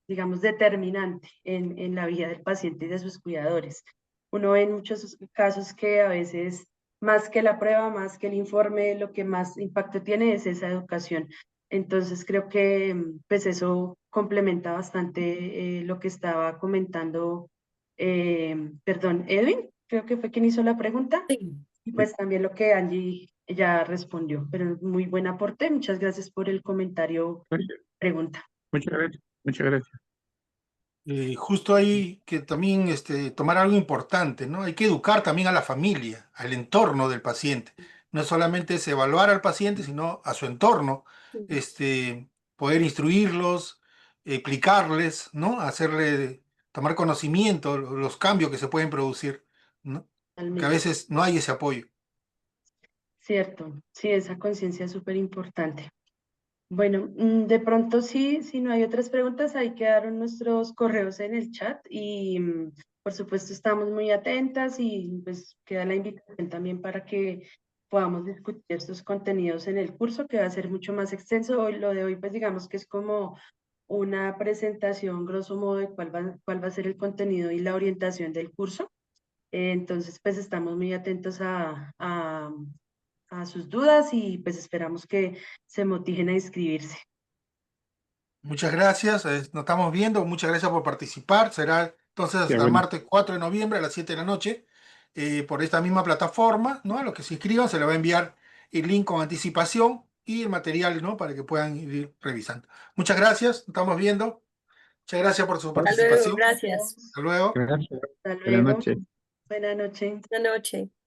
digamos, determinante en la vida del paciente y de sus cuidadores. Uno ve en muchos casos que a veces, más que la prueba, más que el informe, lo que más impacto tiene es esa educación. Entonces creo que pues eso complementa bastante lo que estaba comentando, perdón, Edwin, creo que fue quien hizo la pregunta. Sí. Y pues también lo que Angie ya respondió, pero muy buen aporte. Muchas gracias por el comentario, pregunta. Muchas gracias, muchas gracias. Justo hay que también tomar algo importante, ¿no? Hay que educar también a la familia, al entorno del paciente. No solamente es evaluar al paciente, sino a su entorno, poder instruirlos, explicarles, ¿no? Hacerle tomar conocimiento los cambios que se pueden producir, ¿no? Que a Totalmente. veces no hay ese apoyo. Cierto, sí, esa conciencia es súper importante. Bueno, de pronto sí, si no hay otras preguntas, ahí quedaron nuestros correos en el chat y por supuesto estamos muy atentas y pues queda la invitación también para que podamos discutir estos contenidos en el curso que va a ser mucho más extenso. Hoy, lo de hoy pues digamos que es como una presentación, grosso modo, de cuál va a ser el contenido y la orientación del curso. Entonces, pues estamos muy atentos a sus dudas y pues esperamos que se motiven a inscribirse. Muchas gracias, nos estamos viendo, muchas gracias por participar. Será entonces Ya, hasta el bueno, martes 4 de noviembre a las 7 de la noche por esta misma plataforma, ¿no? A los que se inscriban se les va a enviar el link con anticipación y el material, ¿no? Para que puedan ir revisando. Muchas gracias, nos estamos viendo. Muchas gracias por su Hasta luego, participación. gracias. Hasta luego. gracias. Hasta Buenas luego. noches. Buenas noches. Buenas noches.